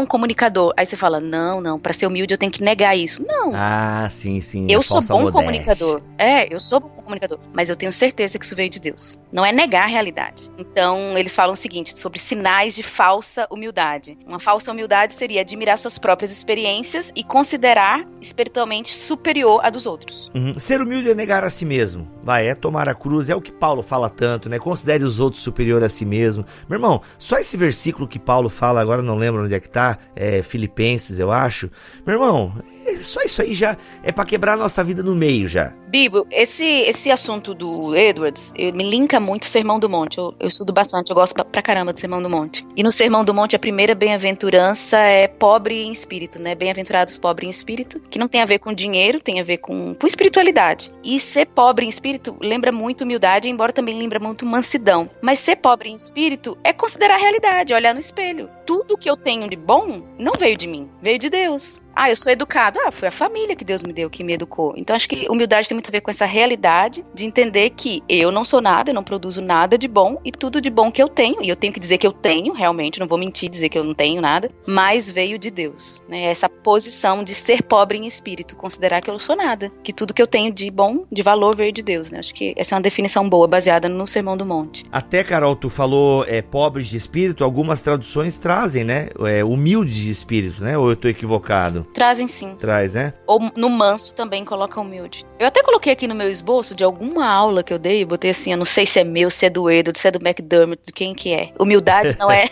comunicador. Aí você fala, não, pra ser humilde eu tenho que negar isso. Não. Ah, sim. Eu sou bom comunicador. Eu sou bom comunicador. Mas eu tenho certeza que isso veio de Deus. Não é negar a realidade. Então, eles falam o seguinte, sobre sinais de falsa humildade. Uma falsa humildade seria admirar suas próprias experiências e considerar espiritualmente superior a dos outros. Ser humilde é negar a si mesmo. É tomar a cruz, é o que Paulo fala tanto, né? Considere os outros superior a si mesmo. Meu irmão, só esse versículo que Paulo fala, agora não lembro onde é que tá, Filipenses, eu acho. Meu irmão, só isso aí já é pra quebrar a nossa vida no meio já. Bibo, esse assunto do Edwards, me linka muito o Sermão do Monte. Eu estudo bastante, eu gosto pra caramba do Sermão do Monte. E no Sermão do Monte, a primeira bem-aventurança é pobre em espírito, né? Bem-aventurados pobres em espírito, que não tem a ver com dinheiro, tem a ver com espiritualidade. E ser pobre em espírito lembra muito humildade, embora também lembra muito mansidão. Mas ser pobre em espírito é considerar a realidade, olhar no espelho. Tudo que eu tenho de bom não veio de mim, veio de Deus. Eu sou educado. Foi a família que Deus me deu, que me educou. Então, acho que humildade tem muito a ver com essa realidade de entender que eu não sou nada, eu não produzo nada de bom, e tudo de bom que eu tenho, e eu tenho que dizer que eu tenho, realmente, não vou mentir, dizer que eu não tenho nada, mas veio de Deus, né? Essa posição de ser pobre em espírito, considerar que eu não sou nada, que tudo que eu tenho de bom, de valor, veio de Deus, né? Acho que essa é uma definição boa, baseada no Sermão do Monte. Até, Carol, tu falou pobres de espírito, algumas traduções trazem, né? Humildes de espírito, né? Ou eu tô equivocado? Trazem sim. Traz, né? Ou no manso também coloca humilde. Eu até coloquei aqui no meu esboço de alguma aula que eu dei, botei assim, eu não sei se é meu, se é do Edwards, se é do McDermott, de quem que é. Humildade não é...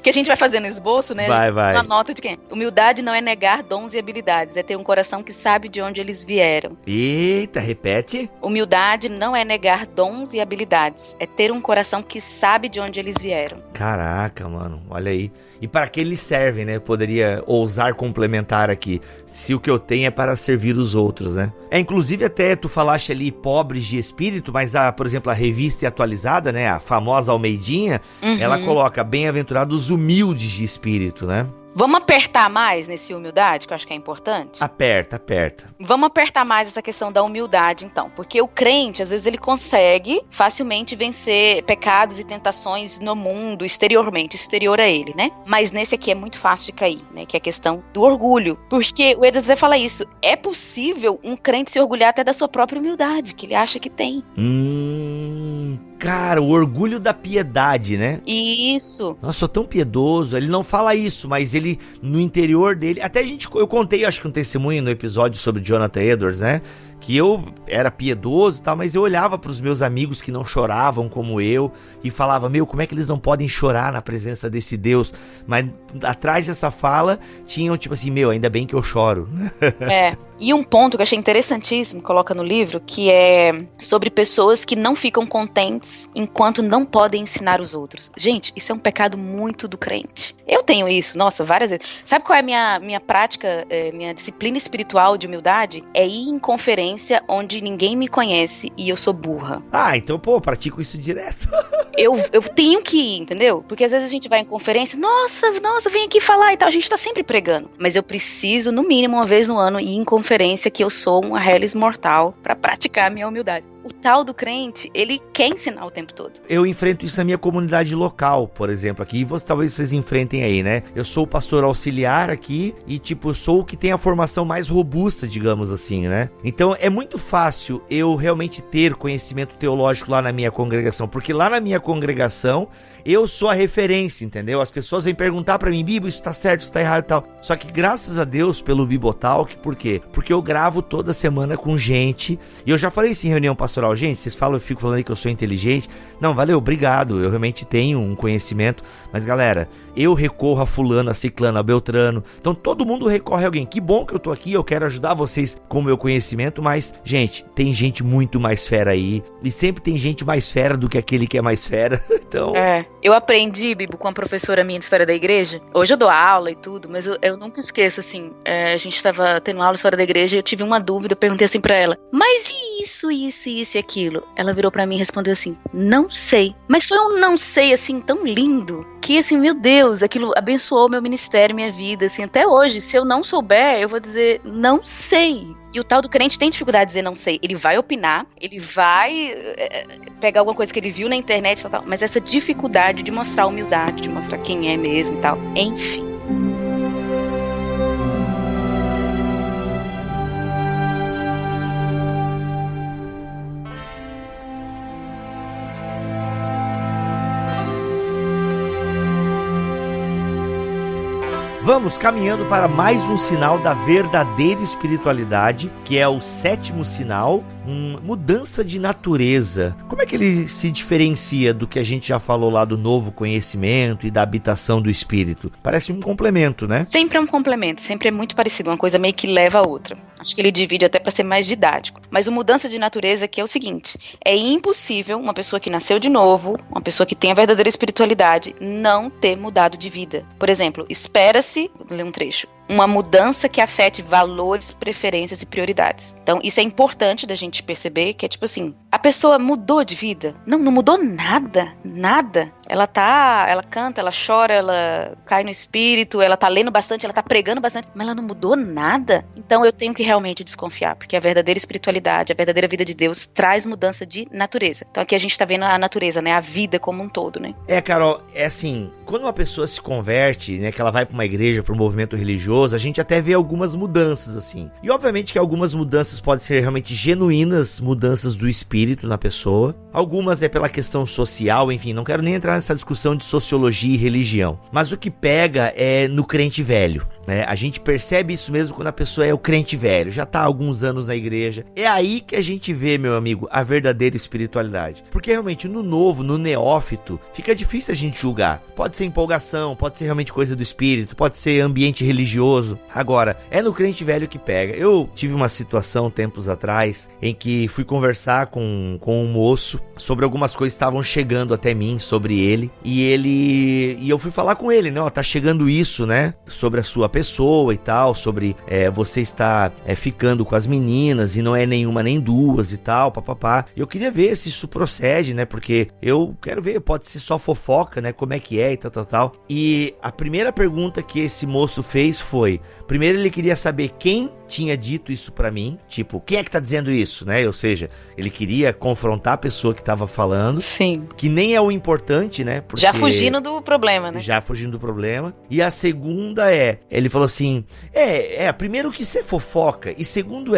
que a gente vai fazer no esboço, né? Vai. Uma nota de quem? Humildade não é negar dons e habilidades, é ter um coração que sabe de onde eles vieram. Eita, repete. Humildade não é negar dons e habilidades, é ter um coração que sabe de onde eles vieram. Caraca, mano, olha aí. E para que eles servem, né? Eu poderia ousar complementar aqui. Se o que eu tenho é para servir os outros, né? Inclusive até tu falaste ali pobres de espírito, mas por exemplo, a revista atualizada, né? A famosa Almeidinha, ela coloca bem-aventurados humildes de espírito, né? Vamos apertar mais nesse humildade, que eu acho que é importante? Aperta. Vamos apertar mais essa questão da humildade, então. Porque o crente, às vezes, ele consegue facilmente vencer pecados e tentações no mundo, exteriormente, exterior a ele, né? Mas nesse aqui é muito fácil de cair, né? Que é a questão do orgulho. Porque o Edwards vai falar isso. É possível um crente se orgulhar até da sua própria humildade, que ele acha que tem. Cara, o orgulho da piedade, né? Isso. Nossa, sou tão piedoso. Ele não fala isso, mas ele, no interior dele... Até eu contei, acho que um testemunho no episódio sobre Jonathan Edwards, né? Que eu era piedoso e tal, mas eu olhava pros meus amigos que não choravam como eu e falava, como é que eles não podem chorar na presença desse Deus? Mas atrás dessa fala tinham tipo assim, ainda bem que eu choro. E um ponto que eu achei interessantíssimo, coloca no livro, que é sobre pessoas que não ficam contentes enquanto não podem ensinar os outros. Gente, isso é um pecado muito do crente. Eu tenho isso, nossa, várias vezes. Sabe qual é a minha prática, minha disciplina espiritual de humildade? É ir em conferência onde ninguém me conhece e eu sou burra. Então, pratico isso direto. Eu tenho que ir, entendeu? Porque às vezes a gente vai em conferência, nossa, vem aqui falar e tal, a gente tá sempre pregando. Mas eu preciso, no mínimo, uma vez no ano, ir em conferência que eu sou uma reles mortal pra praticar a minha humildade. O tal do crente, ele quer ensinar o tempo todo. Eu enfrento isso na minha comunidade local, por exemplo, aqui, e talvez vocês enfrentem aí, né? Eu sou o pastor auxiliar aqui e, eu sou o que tem a formação mais robusta, digamos assim, né? Então, é muito fácil eu realmente ter conhecimento teológico lá na minha congregação, porque lá na minha congregação, eu sou a referência, entendeu? As pessoas vêm perguntar pra mim, Bibo, isso tá certo, isso tá errado e tal. Só que graças a Deus pelo Bibotalk, por quê? Porque eu gravo toda semana com gente, e eu já falei isso em reunião pastoral, gente, vocês falam, eu fico falando aí que eu sou inteligente. Não, valeu, obrigado, eu realmente tenho um conhecimento, mas galera, eu recorro a fulano, a ciclano, a beltrano, então todo mundo recorre a alguém. Que bom que eu tô aqui, eu quero ajudar vocês com o meu conhecimento, mas, gente, tem gente muito mais fera aí, e sempre tem gente mais fera do que aquele que é mais fera, então... Eu aprendi, Bibo, com uma professora minha de História da Igreja. Hoje eu dou aula e tudo, mas eu nunca esqueço, assim, a gente tava tendo aula de História da Igreja e eu tive uma dúvida, eu perguntei assim pra ela, mas e isso e aquilo? Ela virou pra mim e respondeu assim, não sei. Mas foi um não sei, assim, tão lindo, que, assim, meu Deus, aquilo abençoou meu ministério, minha vida, assim, até hoje, se eu não souber, eu vou dizer, não sei. E o tal do crente tem dificuldade de dizer não sei. Ele vai opinar, ele vai pegar alguma coisa que ele viu na internet e tal, mas essa dificuldade de mostrar humildade, de mostrar quem é mesmo e tal, enfim. Vamos caminhando para mais um sinal da verdadeira espiritualidade, que é o 7º sinal, mudança de natureza. Como é que ele se diferencia do que a gente já falou lá do novo conhecimento e da habitação do Espírito? Parece um complemento, né? Sempre é um complemento, sempre é muito parecido, uma coisa meio que leva a outra. Acho que ele divide até para ser mais didático. Mas o mudança de natureza aqui é o seguinte, é impossível uma pessoa que nasceu de novo, uma pessoa que tem a verdadeira espiritualidade, não ter mudado de vida. Por exemplo, espera-se, vou ler um trecho, uma mudança que afete valores, preferências e prioridades. Então, isso é importante da gente perceber, que é tipo assim, a pessoa mudou de vida? Não mudou nada, nada. Ela canta, ela chora, ela cai no espírito, ela tá lendo bastante, ela tá pregando bastante, mas ela não mudou nada. Então, eu tenho que realmente desconfiar, porque a verdadeira espiritualidade, a verdadeira vida de Deus traz mudança de natureza. Então, aqui a gente tá vendo a natureza, né, a vida como um todo, né? Carol, é assim, quando uma pessoa se converte, né, que ela vai pra uma igreja, pra um movimento religioso, a gente até vê algumas mudanças, assim. E obviamente que algumas mudanças podem ser realmente genuínas mudanças do espírito na pessoa. Algumas é pela questão social, enfim, não quero nem entrar nessa discussão de sociologia e religião. Mas o que pega é no crente velho, né? A gente percebe isso mesmo quando a pessoa é o crente velho, já tá há alguns anos na igreja. É aí que a gente vê, meu amigo, a verdadeira espiritualidade. Porque realmente no novo, no neófito, fica difícil a gente julgar. Pode ser empolgação, pode ser realmente coisa do espírito, pode ser ambiente religioso. Agora, é no crente velho que pega. Eu tive uma situação tempos atrás em que fui conversar com um moço sobre algumas coisas que estavam chegando até mim, sobre ele. E eu fui falar com ele, né? Ó, tá chegando isso, né? Sobre a sua pessoa e tal, sobre você estar ficando com as meninas e não é nenhuma nem duas e tal, papapá. Eu queria ver se isso procede, né? Porque eu quero ver, pode ser só fofoca, né? Como é que é e tal. E a primeira pergunta que esse moço fez foi, primeiro ele queria saber quem tinha dito isso pra mim, tipo, quem é que tá dizendo isso, né? Ou seja, ele queria confrontar a pessoa que tava falando. Sim. Que nem é o importante, né? Porque Já fugindo do problema, né? Já fugindo do problema. E a segunda ele falou assim, primeiro que você fofoca, e segundo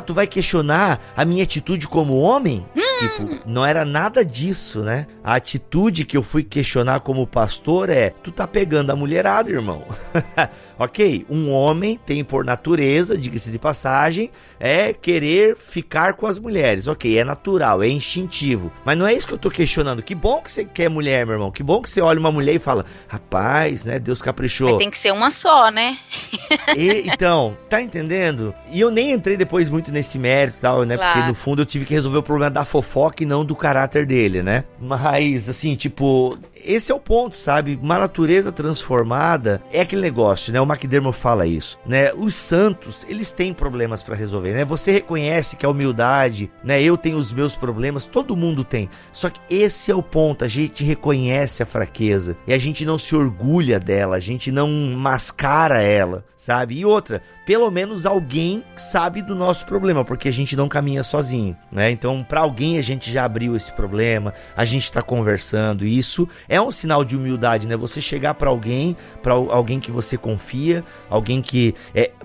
tu vai questionar a minha atitude como homem? Tipo, não era nada disso, né? A atitude que eu fui questionar como pastor tu tá pegando a mulherada, irmão. Ok, um homem tem por natureza, diga-se de passagem, querer ficar com as mulheres. Ok, é natural, é instintivo. Mas não é isso que eu tô questionando. Que bom que você quer mulher, meu irmão. Que bom que você olha uma mulher e fala, rapaz, né, Deus caprichou. Mas tem que ser uma só, né? Então, tá entendendo? E eu nem entrei depois muito nesse mérito e tal, né? Claro. Porque no fundo eu tive que resolver o problema da fofoca e não do caráter dele, né? Mas, assim, tipo, esse é o ponto, sabe? Uma natureza transformada é aquele negócio, né? O McDermott fala isso, né? Os santos, eles têm problemas pra resolver, né? Você reconhece que a humildade, né? Eu tenho os meus problemas, todo mundo tem. Só que esse é o ponto, a gente reconhece a fraqueza e a gente não se orgulha dela, a gente não mascara ela, sabe? E outra, pelo menos alguém sabe do nosso problema, porque a gente não caminha sozinho, né? Então, pra alguém a gente já abriu esse problema, a gente tá conversando, e isso é um sinal de humildade, né? Você chegar pra alguém que você confia, alguém que...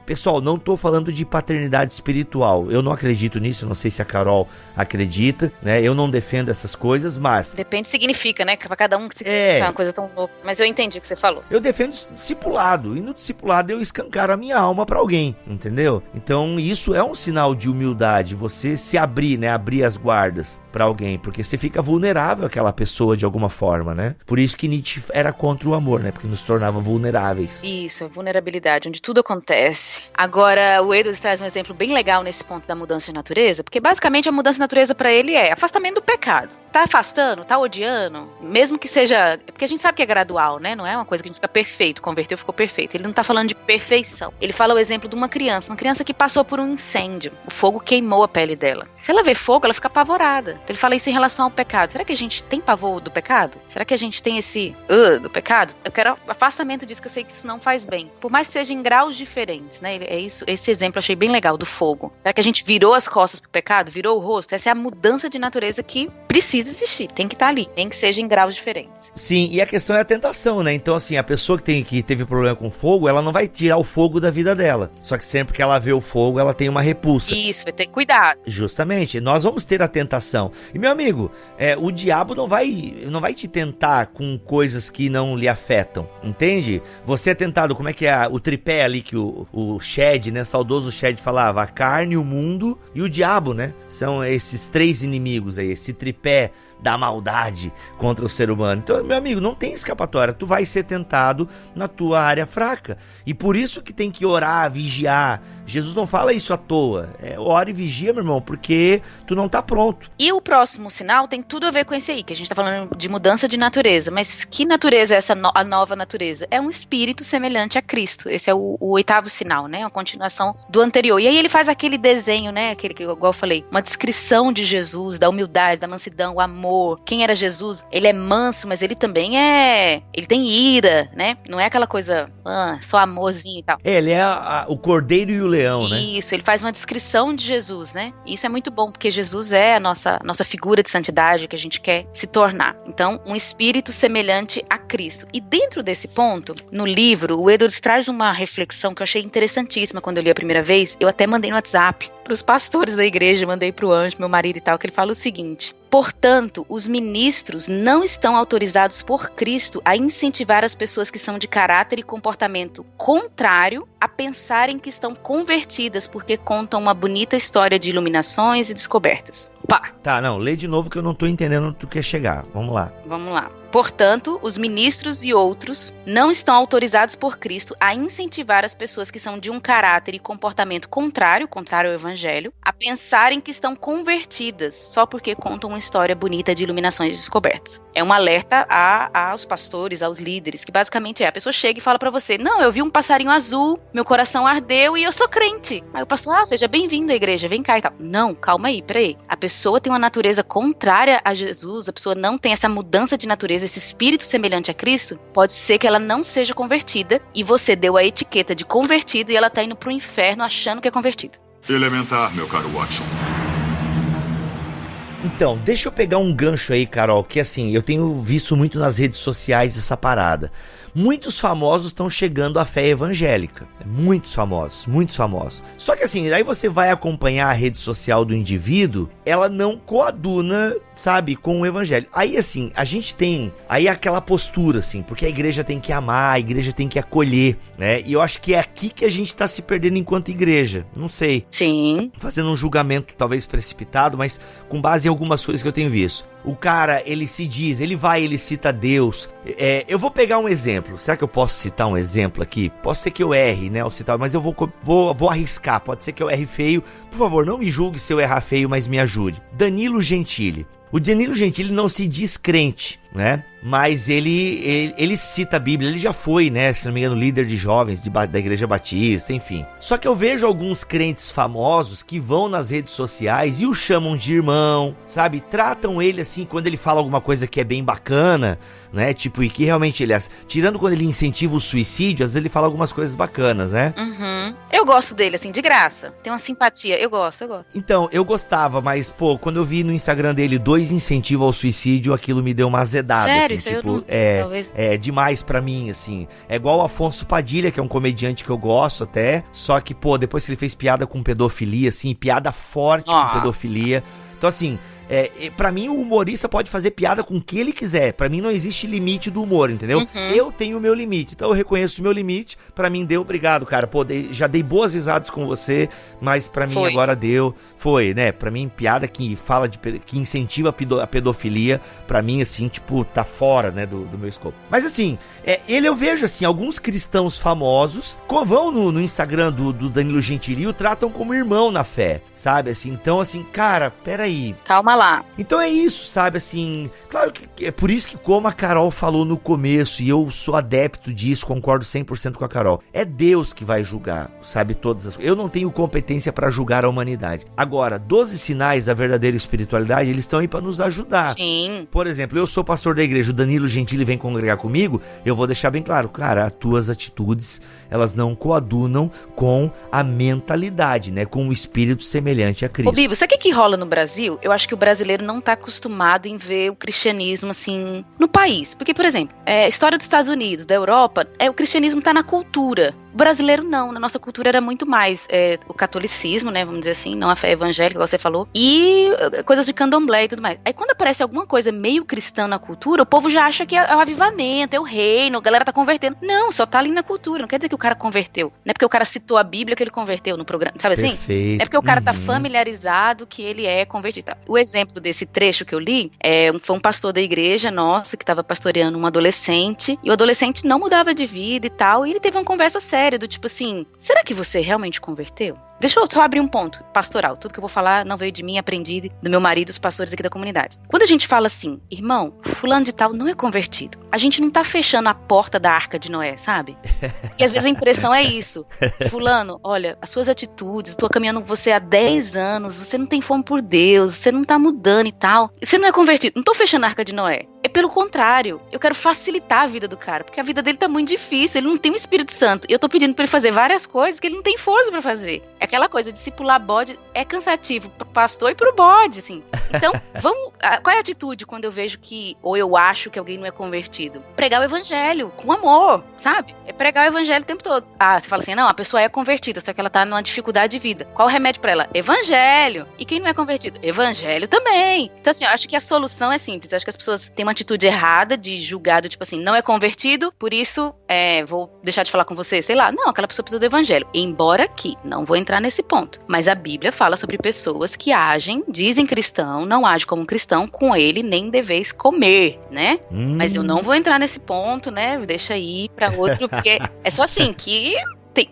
Pessoal, não tô falando de paternidade espiritual, eu não acredito nisso, eu não sei se a Carol acredita, né? Eu não defendo essas coisas, mas... Depende do que significa, né? Pra cada um que significa uma coisa tão louca. Mas eu entendi o que você falou. Eu defendo discipulado, e no discipulado eu escancaro a minha alma pra alguém, entendeu? Então isso é um sinal de humildade, você se abrir, né? Abrir as guardas pra alguém, porque você fica vulnerável àquela pessoa de alguma forma, né? Por isso que Nietzsche era contra o amor, né? Porque nos tornava vulneráveis. Isso, a vulnerabilidade, onde tudo acontece. Agora, o Edwards traz um exemplo bem legal nesse ponto da mudança de natureza, porque basicamente a mudança de natureza pra ele é afastamento do pecado. Tá afastando, tá odiando, mesmo que seja... Porque a gente sabe que é gradual, né? Não é uma coisa que a gente fica perfeito, converteu, ficou perfeito. Ele não tá falando de perfeição. Ele fala o exemplo de uma criança que passou por um incêndio. O fogo queimou a pele dela. Se ela vê fogo, ela fica apavorada. Então ele fala isso em relação ao pecado. Será que a gente tem pavor do pecado? Será que a gente tem esse do pecado? Eu quero afastamento disso, que eu sei que isso não faz bem. Por mais que seja em graus diferentes, né? Esse exemplo eu achei bem legal, do fogo. Será que a gente virou as costas pro pecado? Virou o rosto? Essa é a mudança de natureza que precisa existir. Tem que estar ali. Tem que seja em graus diferentes. Sim, e a questão é a tentação, né? Então, assim, a pessoa que teve problema com fogo, ela não vai tirar o fogo da vida dela. Só que sempre que ela vê o fogo, ela tem uma repulsa. Isso, vai ter cuidado. Justamente, nós vamos ter a tentação. E, meu amigo, o diabo não vai te tentar com coisas que não lhe afetam, entende? Você é tentado, como é que é o tripé ali que o Shed, né, saudoso Shed falava, a carne, o mundo e o diabo, né? São esses três inimigos aí, esse tripé da maldade contra o ser humano. Então, meu amigo, não tem escapatória, tu vai ser tentado na tua área fraca, e por isso que tem que orar, vigiar. Jesus não fala isso à toa, ora e vigia, meu irmão, porque tu não tá pronto. E o próximo sinal tem tudo a ver com esse aí, que a gente tá falando de mudança de natureza, mas que natureza é essa a nova natureza? É um espírito semelhante a Cristo. Esse é o oitavo sinal, né? Uma continuação do anterior. E aí ele faz aquele desenho, né? Aquele que, igual eu falei, uma descrição de Jesus, da humildade, da mansidão, o amor. Quem era Jesus? Ele é manso, mas ele também ele tem ira, né? Não é aquela coisa só amorzinho e tal. Ele é o cordeiro e o leão, né? Isso, ele faz uma descrição de Jesus, né? E isso é muito bom, porque Jesus é a nossa figura de santidade que a gente quer se tornar. Então, um espírito semelhante a Cristo. E dentro desse ponto, no livro, o Edwards traz uma reflexão que eu achei interessantíssima quando eu li a primeira vez. Eu até mandei no WhatsApp para os pastores da igreja, mandei para o Anjo, meu marido e tal, que ele fala o seguinte: portanto, os ministros não estão autorizados por Cristo a incentivar as pessoas que são de caráter e comportamento contrário à pensarem que estão convertidas porque contam uma bonita história de iluminações e descobertas. Pá! Tá, não, lê de novo que eu não tô entendendo onde tu quer chegar. Vamos lá. Vamos lá. Portanto, os ministros e outros não estão autorizados por Cristo a incentivar as pessoas que são de um caráter e comportamento contrário ao evangelho, a pensarem que estão convertidas só porque contam uma história bonita de iluminações e descobertas. É um alerta aos pastores, aos líderes, que basicamente a pessoa chega e fala pra você, não, eu vi um passarinho azul, meu coração ardeu e eu sou crente. Aí o pastor, seja bem-vindo à igreja, vem cá e tal. Não, calma aí, peraí. A pessoa tem uma natureza contrária a Jesus, a pessoa não tem essa mudança de natureza, esse espírito semelhante a Cristo, pode ser que ela não seja convertida e você deu a etiqueta de convertido e ela tá indo pro inferno achando que é convertida. Elementar, meu caro Watson. Então, deixa eu pegar um gancho aí, Carol, que assim, eu tenho visto muito nas redes sociais essa parada. Muitos famosos estão chegando à fé evangélica. Muitos famosos. Só que assim, aí você vai acompanhar a rede social do indivíduo, ela não coaduna, sabe, com o evangelho. Aí assim, a gente tem aí aquela postura assim, porque a igreja tem que amar, a igreja tem que acolher, né? E eu acho que é aqui que a gente tá se perdendo enquanto igreja. Não sei. Sim. Fazendo um julgamento talvez precipitado, mas com base em algumas coisas que eu tenho visto. O cara, ele se diz, ele cita Deus. Eu vou pegar um exemplo. Será que eu posso citar um exemplo aqui? Pode ser que eu erre, né, ao citar, mas eu vou arriscar. Pode ser que eu erre feio. Por favor, não me julgue se eu errar feio, mas me ajude. Danilo Gentili. O Danilo Gentili não se diz crente, né? Mas ele cita a Bíblia, ele já foi, né, se não me engano, líder de jovens da Igreja Batista, enfim. Só que eu vejo alguns crentes famosos que vão nas redes sociais e o chamam de irmão, sabe? Tratam ele assim, quando ele fala alguma coisa que é bem bacana, né? Tipo, e que realmente ele... Tirando quando ele incentiva o suicídio, às vezes ele fala algumas coisas bacanas, né? Uhum. Eu gosto dele, assim, de graça. Tem uma simpatia, eu gosto. Então, eu gostava, mas, pô, quando eu vi no Instagram dele 2 incentivos ao suicídio, aquilo me deu uma azedada. Sério? Assim, Isso tipo, eu não... talvez... é demais pra mim, assim. É igual o Afonso Padilha, que é um comediante que eu gosto até, só que, pô, depois que ele fez piada com pedofilia, assim, piada forte com pedofilia. Então, assim, pra mim o humorista pode fazer piada com o que ele quiser. Pra mim não existe limite do humor, entendeu? Uhum. Eu tenho o meu limite, então eu reconheço o meu limite. Pra mim deu, obrigado, cara. Pô, já dei boas risadas com você, mas pra mim agora deu. Foi, né? Pra mim, piada que fala que incentiva a pedofilia, pra mim, assim, tipo, tá fora, né, do meu escopo. Mas assim, eu vejo, assim, alguns cristãos famosos vão no Instagram do Danilo Gentili e o tratam como irmão na fé, sabe? Assim, então, assim, cara, peraí. Calma lá. Então é isso, sabe, assim, claro que é por isso que, como a Carol falou no começo, e eu sou adepto disso, concordo 100% com a Carol, é Deus que vai julgar, sabe, todas as coisas. Eu não tenho competência pra julgar a humanidade. Agora, 12 sinais da verdadeira espiritualidade, eles estão aí pra nos ajudar. Sim. Por exemplo, eu sou pastor da igreja, o Danilo Gentili vem congregar comigo, eu vou deixar bem claro, cara, as tuas atitudes, elas não coadunam com a mentalidade, né, com o espírito semelhante a Cristo. Ô, Bibo, sabe o que rola no Brasil? Eu acho que o brasileiro não tá acostumado em ver o cristianismo, assim, no país. Porque, por exemplo, história dos Estados Unidos, da Europa, o cristianismo tá na cultura. O brasileiro não, na nossa cultura era muito mais o catolicismo, né, vamos dizer assim, não a fé evangélica, igual você falou, e coisas de candomblé e tudo mais. Aí quando aparece alguma coisa meio cristã na cultura, o povo já acha que é o avivamento, é o reino, a galera tá convertendo. Não, só tá ali na cultura, não quer dizer que o cara converteu. Não é porque o cara citou a Bíblia que ele converteu no programa, sabe assim? Perfeito. Não é porque o cara tá familiarizado que ele é convertido. O exemplo desse trecho que eu li, foi um pastor da igreja nossa, que tava pastoreando um adolescente, e o adolescente não mudava de vida e tal, e ele teve uma conversa séria, do tipo assim, será que você realmente converteu? Deixa eu só abrir um ponto pastoral. Tudo que eu vou falar não veio de mim, aprendi do meu marido, os pastores aqui da comunidade. Quando a gente fala assim, irmão, fulano de tal não é convertido, a gente não tá fechando a porta da Arca de Noé, sabe? E às vezes a impressão é isso. Fulano, olha, as suas atitudes, eu tô caminhando com você há 10 anos, você não tem fome por Deus, você não tá mudando e tal. Você não é convertido. Não tô fechando a Arca de Noé. É pelo contrário. Eu quero facilitar a vida do cara, porque a vida dele tá muito difícil, ele não tem um Espírito Santo. E eu tô pedindo pra ele fazer várias coisas que ele não tem força pra fazer. É aquela coisa, discipular bode é cansativo pro pastor e pro bode, assim. Então, qual é a atitude quando eu vejo que, ou eu acho que alguém não é convertido? Pregar o evangelho, com amor, sabe? É pregar o evangelho o tempo todo. Você fala assim, não, a pessoa é convertida, só que ela tá numa dificuldade de vida. Qual o remédio pra ela? Evangelho. E quem não é convertido? Evangelho também. Então, assim, eu acho que a solução é simples. Eu acho que as pessoas têm uma atitude errada de julgar, tipo assim, não é convertido, por isso, vou deixar de falar com você, sei lá. Não, aquela pessoa precisa do evangelho. Embora que, não vou entrar nesse ponto, mas a Bíblia fala sobre pessoas que agem, dizem cristão, não agem como cristão, com ele nem deveis comer, né? Mas eu não vou entrar nesse ponto, né? Deixa aí pra outro, porque é só assim, que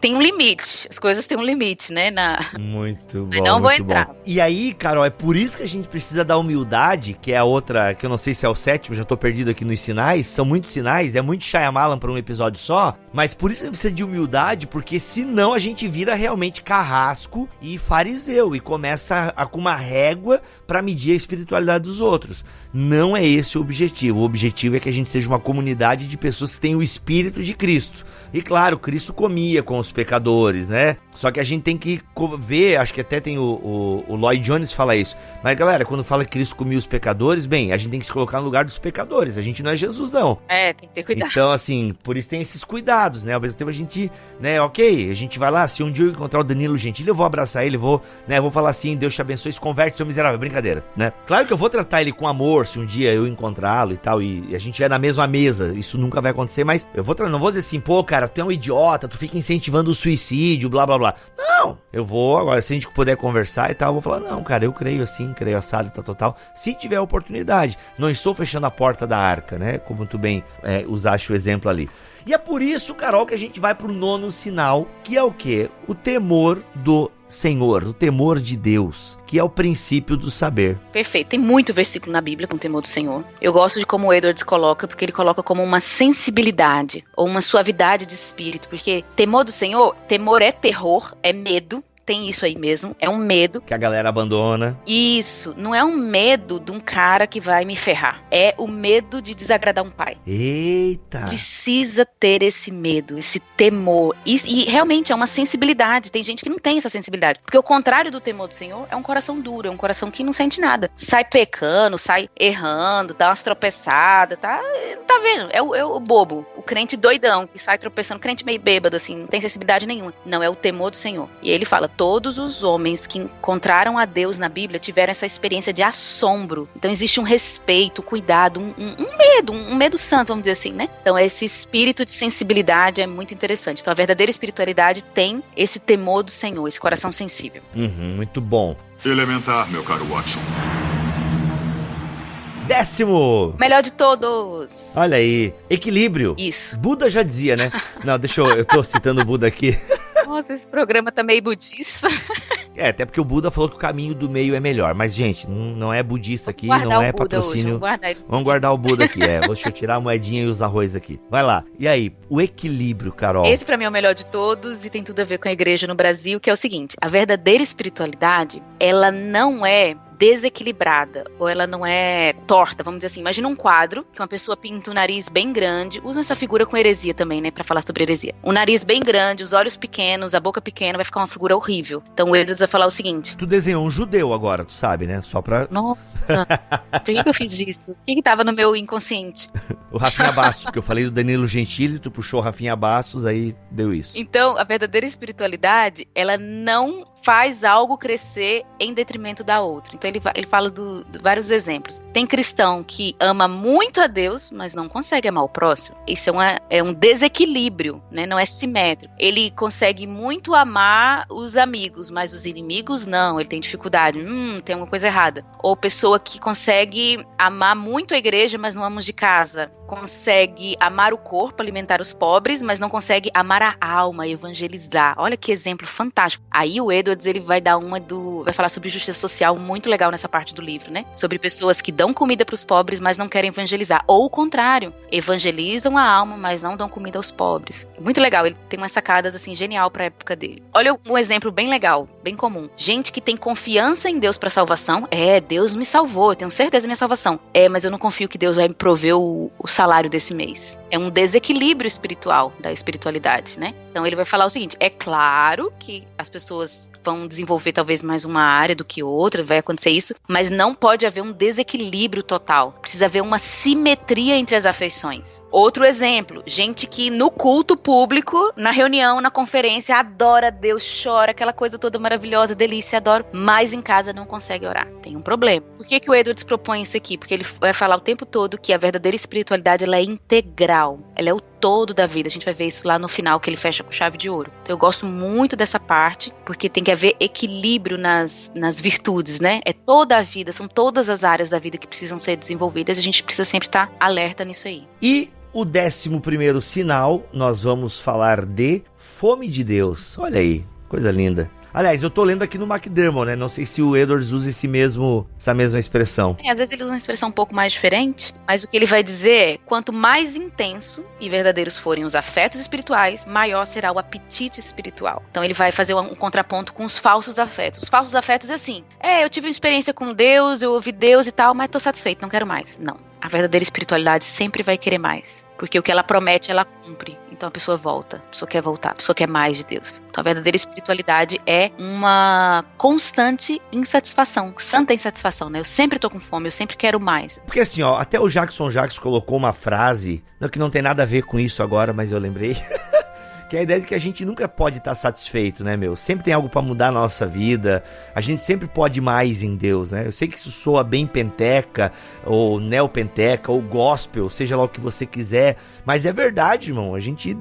tem um limite. As coisas têm um limite, né? Muito bom. Mas não vou entrar. Bom. E aí, Carol, é por isso que a gente precisa da humildade, que é a outra, que eu não sei se é o 7º, já tô perdido aqui nos sinais. São muitos sinais, é muito Shyamalan pra um episódio só. Mas por isso que a gente precisa de humildade, porque senão a gente vira realmente carrasco e fariseu. E começa com uma régua pra medir a espiritualidade dos outros. Não é esse o objetivo. O objetivo é que a gente seja uma comunidade de pessoas que têm o Espírito de Cristo. E claro, Cristo comia com os pecadores, né? Só que a gente tem que ver, acho que até tem o Lloyd Jones fala isso. Mas galera, quando fala que Cristo comia os pecadores, bem, a gente tem que se colocar no lugar dos pecadores. A gente não é Jesus, não. Tem que ter cuidado. Então, assim, por isso tem esses cuidados, né? Ao mesmo tempo a gente, né, ok, a gente vai lá, se um dia eu encontrar o Danilo Gentili, eu vou abraçar ele, vou falar assim, Deus te abençoe, se converte, seu miserável, brincadeira, né? Claro que eu vou tratar ele com amor, se um dia eu encontrá-lo e tal, e a gente estiver na mesma mesa, isso nunca vai acontecer, mas não vou dizer assim, pô, cara, tu é um idiota, tu fica incentivando o suicídio, blá, blá, blá. Não, eu vou, agora, se a gente puder conversar e tal, eu vou falar, não, cara, eu creio assim, creio assado e tal, se tiver oportunidade. Não estou fechando a porta da arca, né, como tu bem usaste o exemplo ali. E é por isso, Carol, que a gente vai pro 9º sinal, que é o quê? O temor do Senhor, o temor de Deus, que é o princípio do saber. Perfeito, tem muito versículo na Bíblia com o temor do Senhor. Eu gosto de como o Edwards coloca, porque ele coloca como uma sensibilidade, ou uma suavidade de espírito, porque temor do Senhor, temor é terror, é medo, tem isso aí mesmo, é um medo. Que a galera abandona. Isso, não é um medo de um cara que vai me ferrar. É o medo de desagradar um pai. Eita! Precisa ter esse medo, esse temor. E realmente é uma sensibilidade. Tem gente que não tem essa sensibilidade. Porque o contrário do temor do Senhor é um coração duro, é um coração que não sente nada. Sai pecando, sai errando, dá umas tropeçadas, tá? Não tá vendo? É o bobo, o crente doidão, que sai tropeçando, crente meio bêbado, assim, não tem sensibilidade nenhuma. Não, é o temor do Senhor. E ele fala, todos os homens que encontraram a Deus na Bíblia tiveram essa experiência de assombro. Então existe um respeito, cuidado, um medo santo, vamos dizer assim, né? Então esse espírito de sensibilidade é muito interessante. Então a verdadeira espiritualidade tem esse temor do Senhor, esse coração sensível. Muito bom. Elementar, meu caro Watson. 10º. Melhor de todos. Olha aí. Equilíbrio. Isso. Buda já dizia, né? Não, eu tô citando o Buda aqui. Nossa, esse programa tá meio budista. Até porque o Buda falou que o caminho do meio é melhor. Mas, gente, não é budista aqui, não é patrocínio. Vamos guardar o Buda aqui, Deixa eu tirar a moedinha e os arroz aqui. Vai lá. E aí, o equilíbrio, Carol? Esse pra mim é o melhor de todos e tem tudo a ver com a igreja no Brasil, que é o seguinte, a verdadeira espiritualidade, ela não é desequilibrada, ou ela não é torta, vamos dizer assim. Imagina um quadro que uma pessoa pinta o nariz bem grande, usa essa figura com heresia também, né, pra falar sobre heresia. O nariz bem grande, os olhos pequenos, a boca pequena, vai ficar uma figura horrível. Então o Edwards vai falar o seguinte. Tu desenhou um judeu agora, tu sabe, né? Só pra... Nossa, por que eu fiz isso? O que tava no meu inconsciente? O Rafinha Bastos, porque eu falei do Danilo Gentili, tu puxou o Rafinha Bastos, aí deu isso. Então, a verdadeira espiritualidade, ela não faz algo crescer em detrimento da outra. Então ele fala de vários exemplos. Tem cristão que ama muito a Deus, mas não consegue amar o próximo. Isso é um desequilíbrio, né? Não é simétrico. Ele consegue muito amar os amigos, mas os inimigos não. Ele tem dificuldade. Tem alguma coisa errada. Ou pessoa que consegue amar muito a igreja, mas não ama os de casa. Consegue amar o corpo, alimentar os pobres, mas não consegue amar a alma, evangelizar. Olha que exemplo fantástico. Aí o Edwards, ele vai dar vai falar sobre justiça social, muito legal nessa parte do livro, né? Sobre pessoas que dão comida para os pobres, mas não querem evangelizar. Ou o contrário, evangelizam a alma, mas não dão comida aos pobres. Muito legal, ele tem umas sacadas assim, genial para a época dele. Olha um exemplo bem legal. bem comum. Gente que tem confiança em Deus pra salvação. Deus me salvou, eu tenho certeza da minha salvação. Mas eu não confio que Deus vai me prover o salário desse mês. É um desequilíbrio espiritual, da espiritualidade, né? Então ele vai falar o seguinte, é claro que as pessoas vão desenvolver talvez mais uma área do que outra, vai acontecer isso, mas não pode haver um desequilíbrio total. Precisa haver uma simetria entre as afeições. Outro exemplo, gente que no culto público, na reunião, na conferência, adora Deus, chora, aquela coisa toda maravilhosa, delícia, adoro, mas em casa não consegue orar. Tem um problema. Por que o Edwards propõe isso aqui? Porque ele vai falar o tempo todo que a verdadeira espiritualidade, ela é integral, ela é o todo da vida. A gente vai ver isso lá no final, que ele fecha com chave de ouro. Então eu gosto muito dessa parte, porque tem que haver equilíbrio nas virtudes, né? É toda a vida, são todas as áreas da vida que precisam ser desenvolvidas, a gente precisa sempre estar alerta nisso aí. E o 11º sinal, nós vamos falar de fome de Deus. Olha aí, coisa linda. Aliás, eu tô lendo aqui no McDermott, né? Não sei se o Edwards usa essa mesma expressão. Às vezes ele usa uma expressão um pouco mais diferente, mas o que ele vai dizer é, quanto mais intenso e verdadeiros forem os afetos espirituais, maior será o apetite espiritual. Então ele vai fazer um contraponto com os falsos afetos. Os falsos afetos é assim, eu tive uma experiência com Deus, eu ouvi Deus e tal, mas tô satisfeito, não quero mais. Não. A verdadeira espiritualidade sempre vai querer mais. Porque o que ela promete, ela cumpre. Então a pessoa volta, a pessoa quer voltar, a pessoa quer mais de Deus. Então a verdadeira espiritualidade é uma constante insatisfação, santa insatisfação, né? Eu sempre tô com fome, eu sempre quero mais. Porque assim, até o Jackson Jacques colocou uma frase, que não tem nada a ver com isso agora, mas eu lembrei. Que é a ideia de que a gente nunca pode estar satisfeito, né, meu? Sempre tem algo pra mudar a nossa vida. A gente sempre pode mais em Deus, né? Eu sei que isso soa bem penteca, ou neopenteca, ou gospel, seja lá o que você quiser. Mas é verdade, irmão. A gente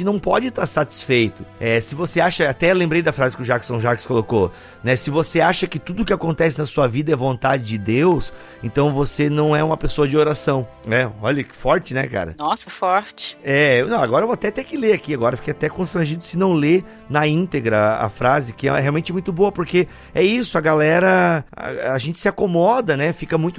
não pode estar satisfeito. Se você acha... Até lembrei da frase que o Jackson Jacques colocou, né? Se você acha que tudo que acontece na sua vida é vontade de Deus, então você não é uma pessoa de oração, né? Olha que forte, né, cara? Nossa, forte. Agora eu vou até ter que ler aqui agora. Fiquei até constrangido se não ler na íntegra a frase, que é realmente muito boa, porque é isso, a galera, a gente se acomoda, né,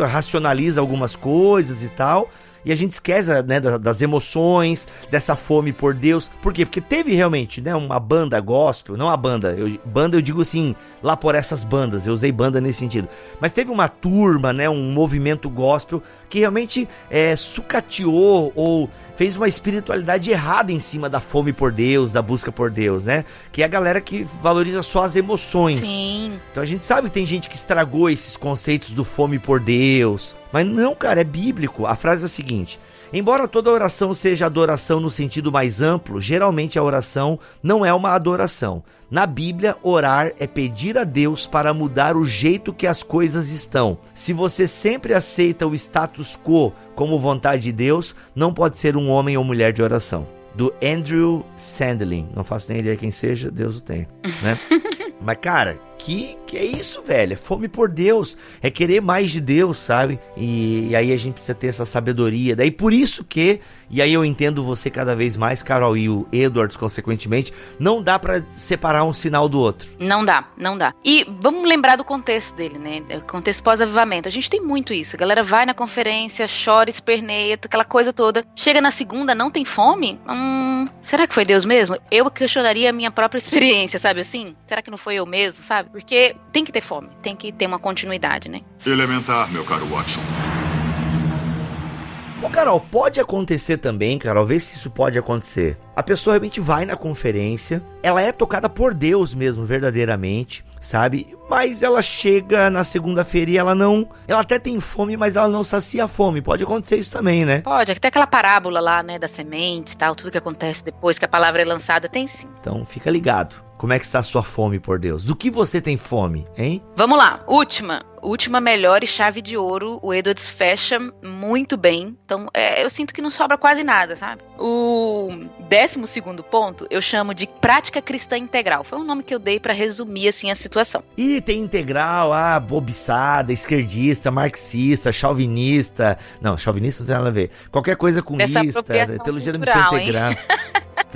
racionaliza algumas coisas e tal, e a gente esquece, né, das emoções, dessa fome por Deus. Por quê? Porque teve realmente, né, uma banda gospel, não a banda, eu digo assim, lá por essas bandas, eu usei banda nesse sentido, mas teve uma turma, né, um movimento gospel que realmente sucateou ou fez uma espiritualidade errada em cima da fome por Deus, da busca por Deus, né? Que é a galera que valoriza só as emoções. Sim. Então a gente sabe que tem gente que estragou esses conceitos do fome por Deus. Mas não, cara, é bíblico. A frase é a seguinte: embora toda oração seja adoração no sentido mais amplo, geralmente a oração não é uma adoração. Na Bíblia, orar é pedir a Deus para mudar o jeito que as coisas estão. Se você sempre aceita o status quo como vontade de Deus, não pode ser um homem ou mulher de oração. Do Andrew Sandlin. Não faço nem ideia quem seja, Deus o tenha, né? Mas, cara, que é isso, velho? É fome por Deus, é querer mais de Deus, sabe? E aí a gente precisa ter essa sabedoria. Daí por isso que, e aí eu entendo você cada vez mais, Carol, e o Edwards, consequentemente, não dá pra separar um sinal do outro. Não dá. E vamos lembrar do contexto dele, né? O contexto pós-avivamento. A gente tem muito isso. A galera vai na conferência, chora, esperneia, aquela coisa toda. Chega na segunda, não tem fome? Será que foi Deus mesmo? Eu questionaria a minha própria experiência, sabe assim? Será que não foi eu mesmo, sabe? Porque tem que ter fome, tem que ter uma continuidade, né? Elementar, meu caro Watson. Ô, Carol, pode acontecer também, Carol, vê se isso pode acontecer. A pessoa realmente vai na conferência, ela é tocada por Deus mesmo, verdadeiramente, sabe? Mas ela chega na segunda-feira e ela até tem fome, mas ela não sacia a fome. Pode acontecer isso também, né? Pode, até aquela parábola lá, né, da semente e tal, tudo que acontece depois que a palavra é lançada, tem sim. Então, fica ligado. Como é que está a sua fome por Deus? Do que você tem fome, hein? Vamos lá, última melhor e chave de ouro, o Edwards fecha muito bem, então eu sinto que não sobra quase nada, sabe? O 12º ponto eu chamo de prática cristã integral, foi um nome que eu dei pra resumir assim a situação. E tem integral, bobiçada, esquerdista, marxista, chauvinista, não, chauvinista não tem nada a ver, qualquer coisa com isso, teologia da missão integral.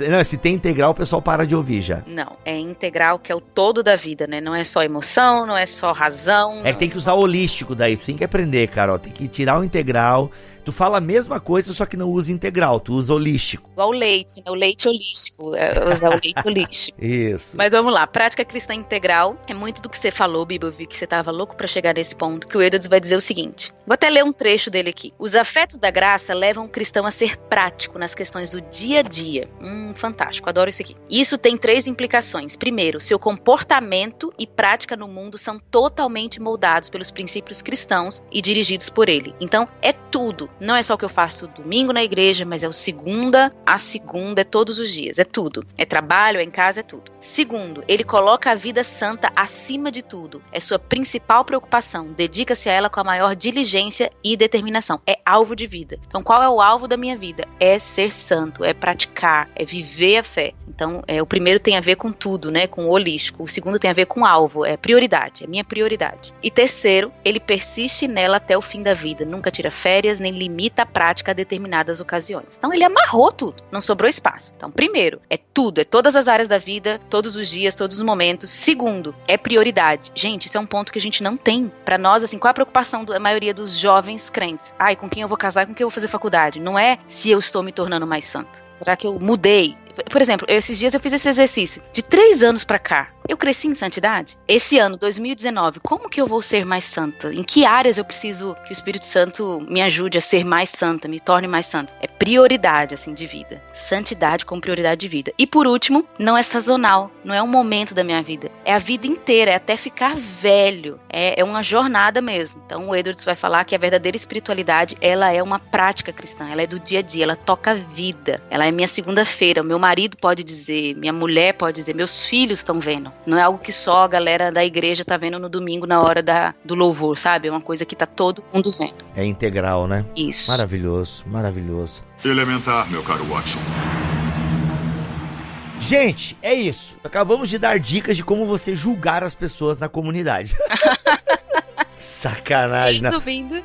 Não, se tem integral, o pessoal para de ouvir já. Não, é integral que é o todo da vida, né? Não é só emoção, não é só razão. É que tem que usar o holístico daí, tu tem que aprender, Carol, tem que tirar o integral. Tu fala a mesma coisa, só que não usa integral, tu usa holístico. Igual o leite, né? O leite holístico. Usar o leite holístico. Isso. Mas vamos lá, prática cristã integral é muito do que você falou, Bibo, eu vi que você tava louco pra chegar nesse ponto, que o Edwards vai dizer o seguinte, vou até ler um trecho dele aqui. Os afetos da graça levam o cristão a ser prático nas questões do dia a dia. Fantástico, adoro isso aqui. Isso tem 3 implicações. Primeiro, seu comportamento e prática no mundo são totalmente moldados pelos princípios cristãos e dirigidos por ele. Então, é tudo. Não é só o que eu faço domingo na igreja, mas é o segunda a segunda, é todos os dias, é tudo. É trabalho, é em casa, é tudo. Segundo, ele coloca a vida santa acima de tudo. É sua principal preocupação. Dedica-se a ela com a maior diligência e determinação. É alvo de vida. Então, qual é o alvo da minha vida? É ser santo, é praticar, é viver a fé. Então, o primeiro tem a ver com tudo, né? Com o holístico. O segundo tem a ver com alvo, é prioridade, é minha prioridade. E terceiro, ele persiste nela até o fim da vida. Nunca tira férias, nem limita a prática a determinadas ocasiões. Então, ele amarrou tudo. Não sobrou espaço. Então, primeiro, é tudo, é todas as áreas da vida, todos os dias, todos os momentos. Segundo, é prioridade. Gente, isso é um ponto que a gente não tem. Pra nós, assim, qual a preocupação da maioria dos jovens crentes? Ai, com quem eu vou casar, com quem eu vou fazer faculdade? Não é se eu estou me tornando mais santo. Será que eu mudei? Por exemplo, esses dias eu fiz esse exercício. De 3 anos pra cá, eu cresci em santidade? Esse ano, 2019, como que eu vou ser mais santa? Em que áreas eu preciso que o Espírito Santo me ajude a ser mais santa, me torne mais santa? É prioridade, assim, de vida. Santidade como prioridade de vida. E por último, não é sazonal, não é um momento da minha vida. É a vida inteira, é até ficar velho. É uma jornada mesmo. Então o Edwards vai falar que a verdadeira espiritualidade, ela é uma prática cristã, ela é do dia a dia, ela toca a vida. Ela é minha segunda-feira, o meu marido pode dizer, minha mulher pode dizer, meus filhos estão vendo. Não é algo que só a galera da igreja tá vendo no domingo na hora do louvor, sabe? É uma coisa que tá todo mundo vendo. É integral, né? Isso. Maravilhoso, maravilhoso. Elementar, meu caro Watson. Gente, é isso. Acabamos de dar dicas de como você julgar as pessoas na comunidade. Sacanagem. Eis ouvindo.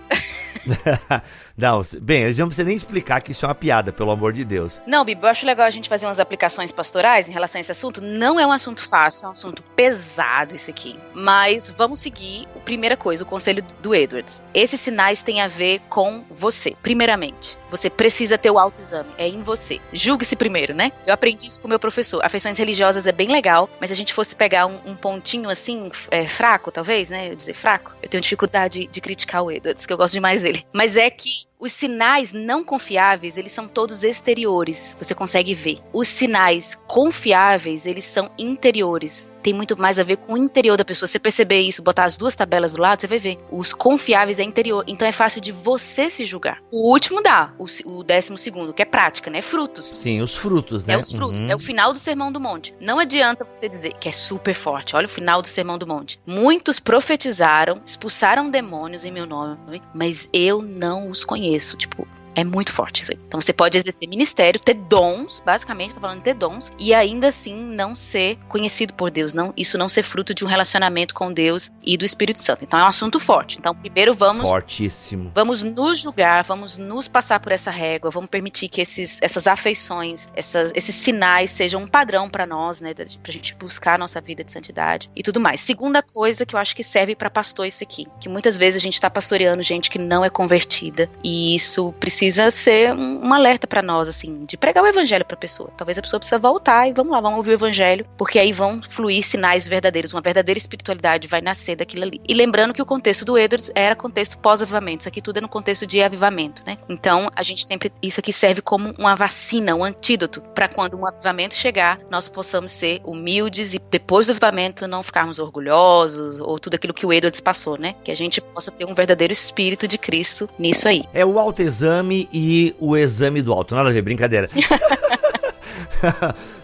Não, bem, eu não precisa nem explicar que isso é uma piada, pelo amor de Deus. Não, Bibi, eu acho legal a gente fazer umas aplicações pastorais em relação a esse assunto. Não é um assunto fácil, é um assunto pesado isso aqui. Mas vamos seguir, primeira coisa, o conselho do Edwards. Esses sinais têm a ver com você, primeiramente. Você precisa ter o autoexame, é em você. Julgue-se primeiro, né? Eu aprendi isso com o meu professor. Afeições religiosas é bem legal, mas se a gente fosse pegar um pontinho assim, fraco, talvez, né? Eu dizer fraco. Eu tenho dificuldade de criticar o Edwards, que eu gosto demais dele. Mas é que os sinais não confiáveis, eles são todos exteriores, você consegue ver. Os sinais confiáveis, eles são interiores. Tem muito mais a ver com o interior da pessoa. Você perceber isso, botar as duas tabelas do lado, você vai ver. Os confiáveis é interior, então é fácil de você se julgar. O último dá, o 12º, que é prática, né? Frutos. Sim, os frutos, né? É os frutos, é o final do Sermão do Monte. Não adianta você dizer que é super forte. Olha o final do Sermão do Monte. Muitos profetizaram, expulsaram demônios em meu nome, mas eu não os conheço. Tipo, é muito forte isso aí. Então você pode exercer ministério, ter dons, basicamente, tô falando de ter dons, e ainda assim não ser conhecido por Deus, isso não ser fruto de um relacionamento com Deus e do Espírito Santo. Então é um assunto forte. Então primeiro fortíssimo. Vamos nos julgar, vamos nos passar por essa régua, vamos permitir que essas afeições, esses sinais sejam um padrão para nós, né, pra gente buscar a nossa vida de santidade e tudo mais. Segunda coisa que eu acho que serve para pastor isso aqui, que muitas vezes a gente tá pastoreando gente que não é convertida, e isso precisa ser um alerta pra nós, assim, de pregar o evangelho pra pessoa. Talvez a pessoa precisa voltar e vamos lá, vamos ouvir o evangelho, porque aí vão fluir sinais verdadeiros, uma verdadeira espiritualidade vai nascer daquilo ali. E lembrando que o contexto do Edwards era contexto pós-avivamento, isso aqui tudo é no contexto de avivamento, né? Então, a gente sempre, isso aqui serve como uma vacina, um antídoto, pra quando um avivamento chegar, nós possamos ser humildes e depois do avivamento não ficarmos orgulhosos, ou tudo aquilo que o Edwards passou, né? Que a gente possa ter um verdadeiro espírito de Cristo nisso aí. É o autoexame e o exame do auto. Nada a ver, brincadeira.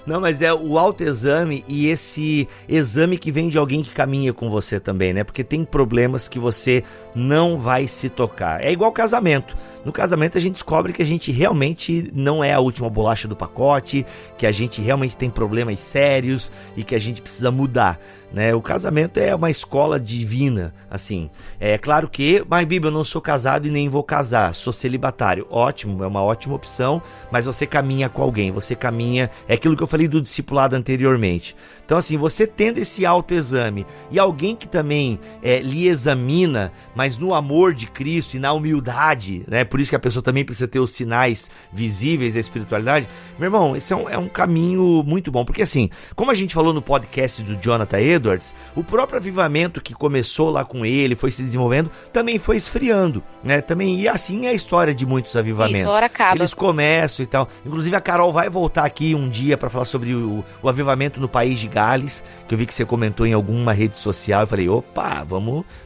Não, mas é o autoexame e esse exame que vem de alguém que caminha com você também, né? Porque tem problemas que você não vai se tocar. É igual casamento. No casamento a gente descobre que a gente realmente não é a última bolacha do pacote, que a gente realmente tem problemas sérios e que a gente precisa mudar, né? O casamento é uma escola divina, assim. É claro que, mas Bíblia, eu não sou casado e nem vou casar, sou celibatário. Ótimo, é uma ótima opção, mas você caminha com alguém, você caminha né? É aquilo que eu falei do discipulado anteriormente. Então, assim, você tendo esse autoexame e alguém que também lhe examina, mas no amor de Cristo e na humildade, né? Por isso que a pessoa também precisa ter os sinais visíveis da espiritualidade. Meu irmão, esse é um caminho muito bom, porque assim, como a gente falou no podcast do Jonathan Edwards, o próprio avivamento que começou lá com ele, foi se desenvolvendo, também foi esfriando, né? Também, e assim é a história de muitos avivamentos. Isso, hora acaba. Eles começam e tal. Inclusive a Carol vai voltar aqui um dia para falar sobre o avivamento no país de Gales, que eu vi que você comentou em alguma rede social. Eu falei, opa,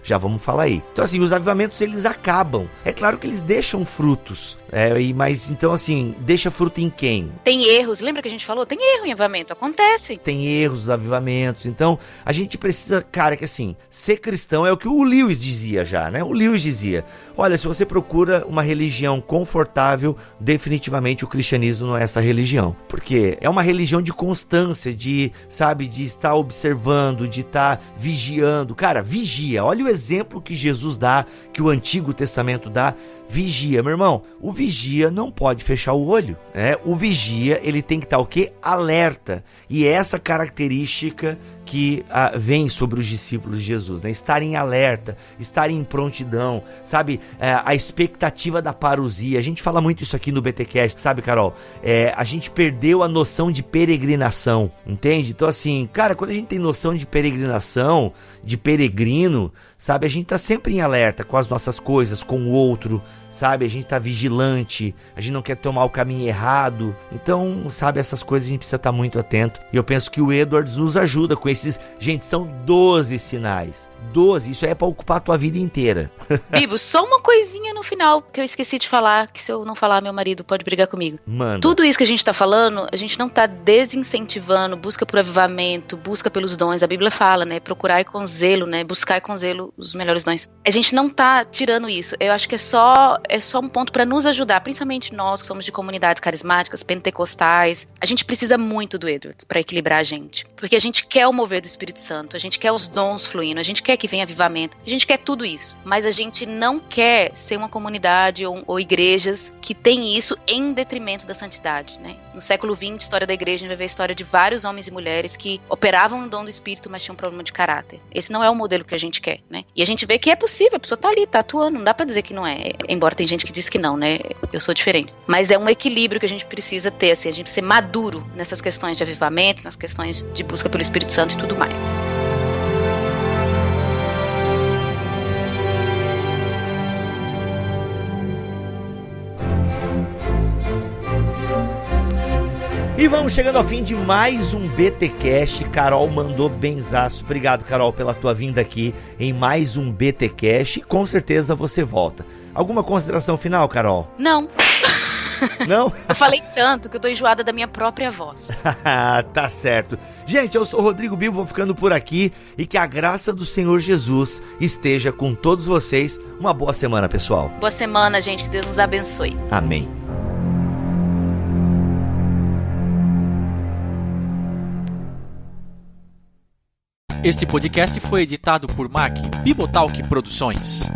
já vamos falar aí. Então assim, os avivamentos eles acabam. É claro que eles deixam frutos, mas então assim, deixa fruto em quem? Tem erros, lembra que a gente falou? Tem erro em avivamento, acontece. Tem erros nos avivamentos, então a gente precisa, cara, que assim, ser cristão é o que o Lewis dizia já, né? O Lewis dizia, olha, se você procura uma religião confortável, definitivamente o cristianismo não é essa religião, porque é uma religião de constância, de estar observando, de estar vigiando. Cara, vigia, olha o exemplo que Jesus dá, que o Antigo Testamento dá, vigia, meu irmão, o vigia não pode fechar o olho, né? O vigia, ele tem que estar o quê? Alerta, e essa característica que vem sobre os discípulos de Jesus, né? Estarem alerta, estarem em prontidão, sabe? A expectativa da parousia. A gente fala muito isso aqui no BTcast, sabe, Carol? A gente perdeu a noção de peregrinação, entende? Então assim, cara, quando a gente tem noção de peregrinação, de peregrino, sabe? A gente tá sempre em alerta com as nossas coisas, com o outro, sabe? A gente tá vigilante, a gente não quer tomar o caminho errado. Então, sabe, essas coisas a gente precisa estar muito atento. E eu penso que o Edwards nos ajuda com esses... Gente, são 12 sinais. 12, isso é pra ocupar a tua vida inteira. Bibo, só uma coisinha no final que eu esqueci de falar, que se eu não falar, meu marido pode brigar comigo. Manda. Tudo isso que a gente tá falando, a gente não tá desincentivando busca por avivamento, busca pelos dons. A Bíblia fala, né? Procurar com zelo, né? Buscar com zelo os melhores dons. A gente não tá tirando isso. Eu acho que é só um ponto pra nos ajudar, principalmente nós que somos de comunidades carismáticas, pentecostais. A gente precisa muito do Edwards pra equilibrar a gente. Porque a gente quer o mover do Espírito Santo, a gente quer os dons fluindo, a gente quer que venha avivamento, a gente quer tudo isso, mas a gente não quer ser uma comunidade ou igrejas que tem isso em detrimento da santidade, né? No século XX, história da igreja, a gente vai ver a história de vários homens e mulheres que operavam no dom do Espírito, mas tinham um problema de caráter. Esse não é o modelo que a gente quer, né? E a gente vê que é possível, a pessoa tá ali, tá atuando, não dá pra dizer que não é, embora tem gente que diz que não, né? Eu sou diferente. Mas é um equilíbrio que a gente precisa ter, assim, a gente precisa ser maduro nessas questões de avivamento, nas questões de busca pelo Espírito Santo e tudo mais. E vamos chegando ao fim de mais um BTcast. Carol mandou benzaço. Obrigado, Carol, pela tua vinda aqui em mais um BTcast. Com certeza você volta. Alguma consideração final, Carol? Não. Não? Eu falei tanto que eu tô enjoada da minha própria voz. Tá certo. Gente, eu sou o Rodrigo Bibo, vou ficando por aqui e que a graça do Senhor Jesus esteja com todos vocês. Uma boa semana, pessoal. Boa semana, gente. Que Deus nos abençoe. Amém. Este podcast foi editado por Mac Bibotalk Produções.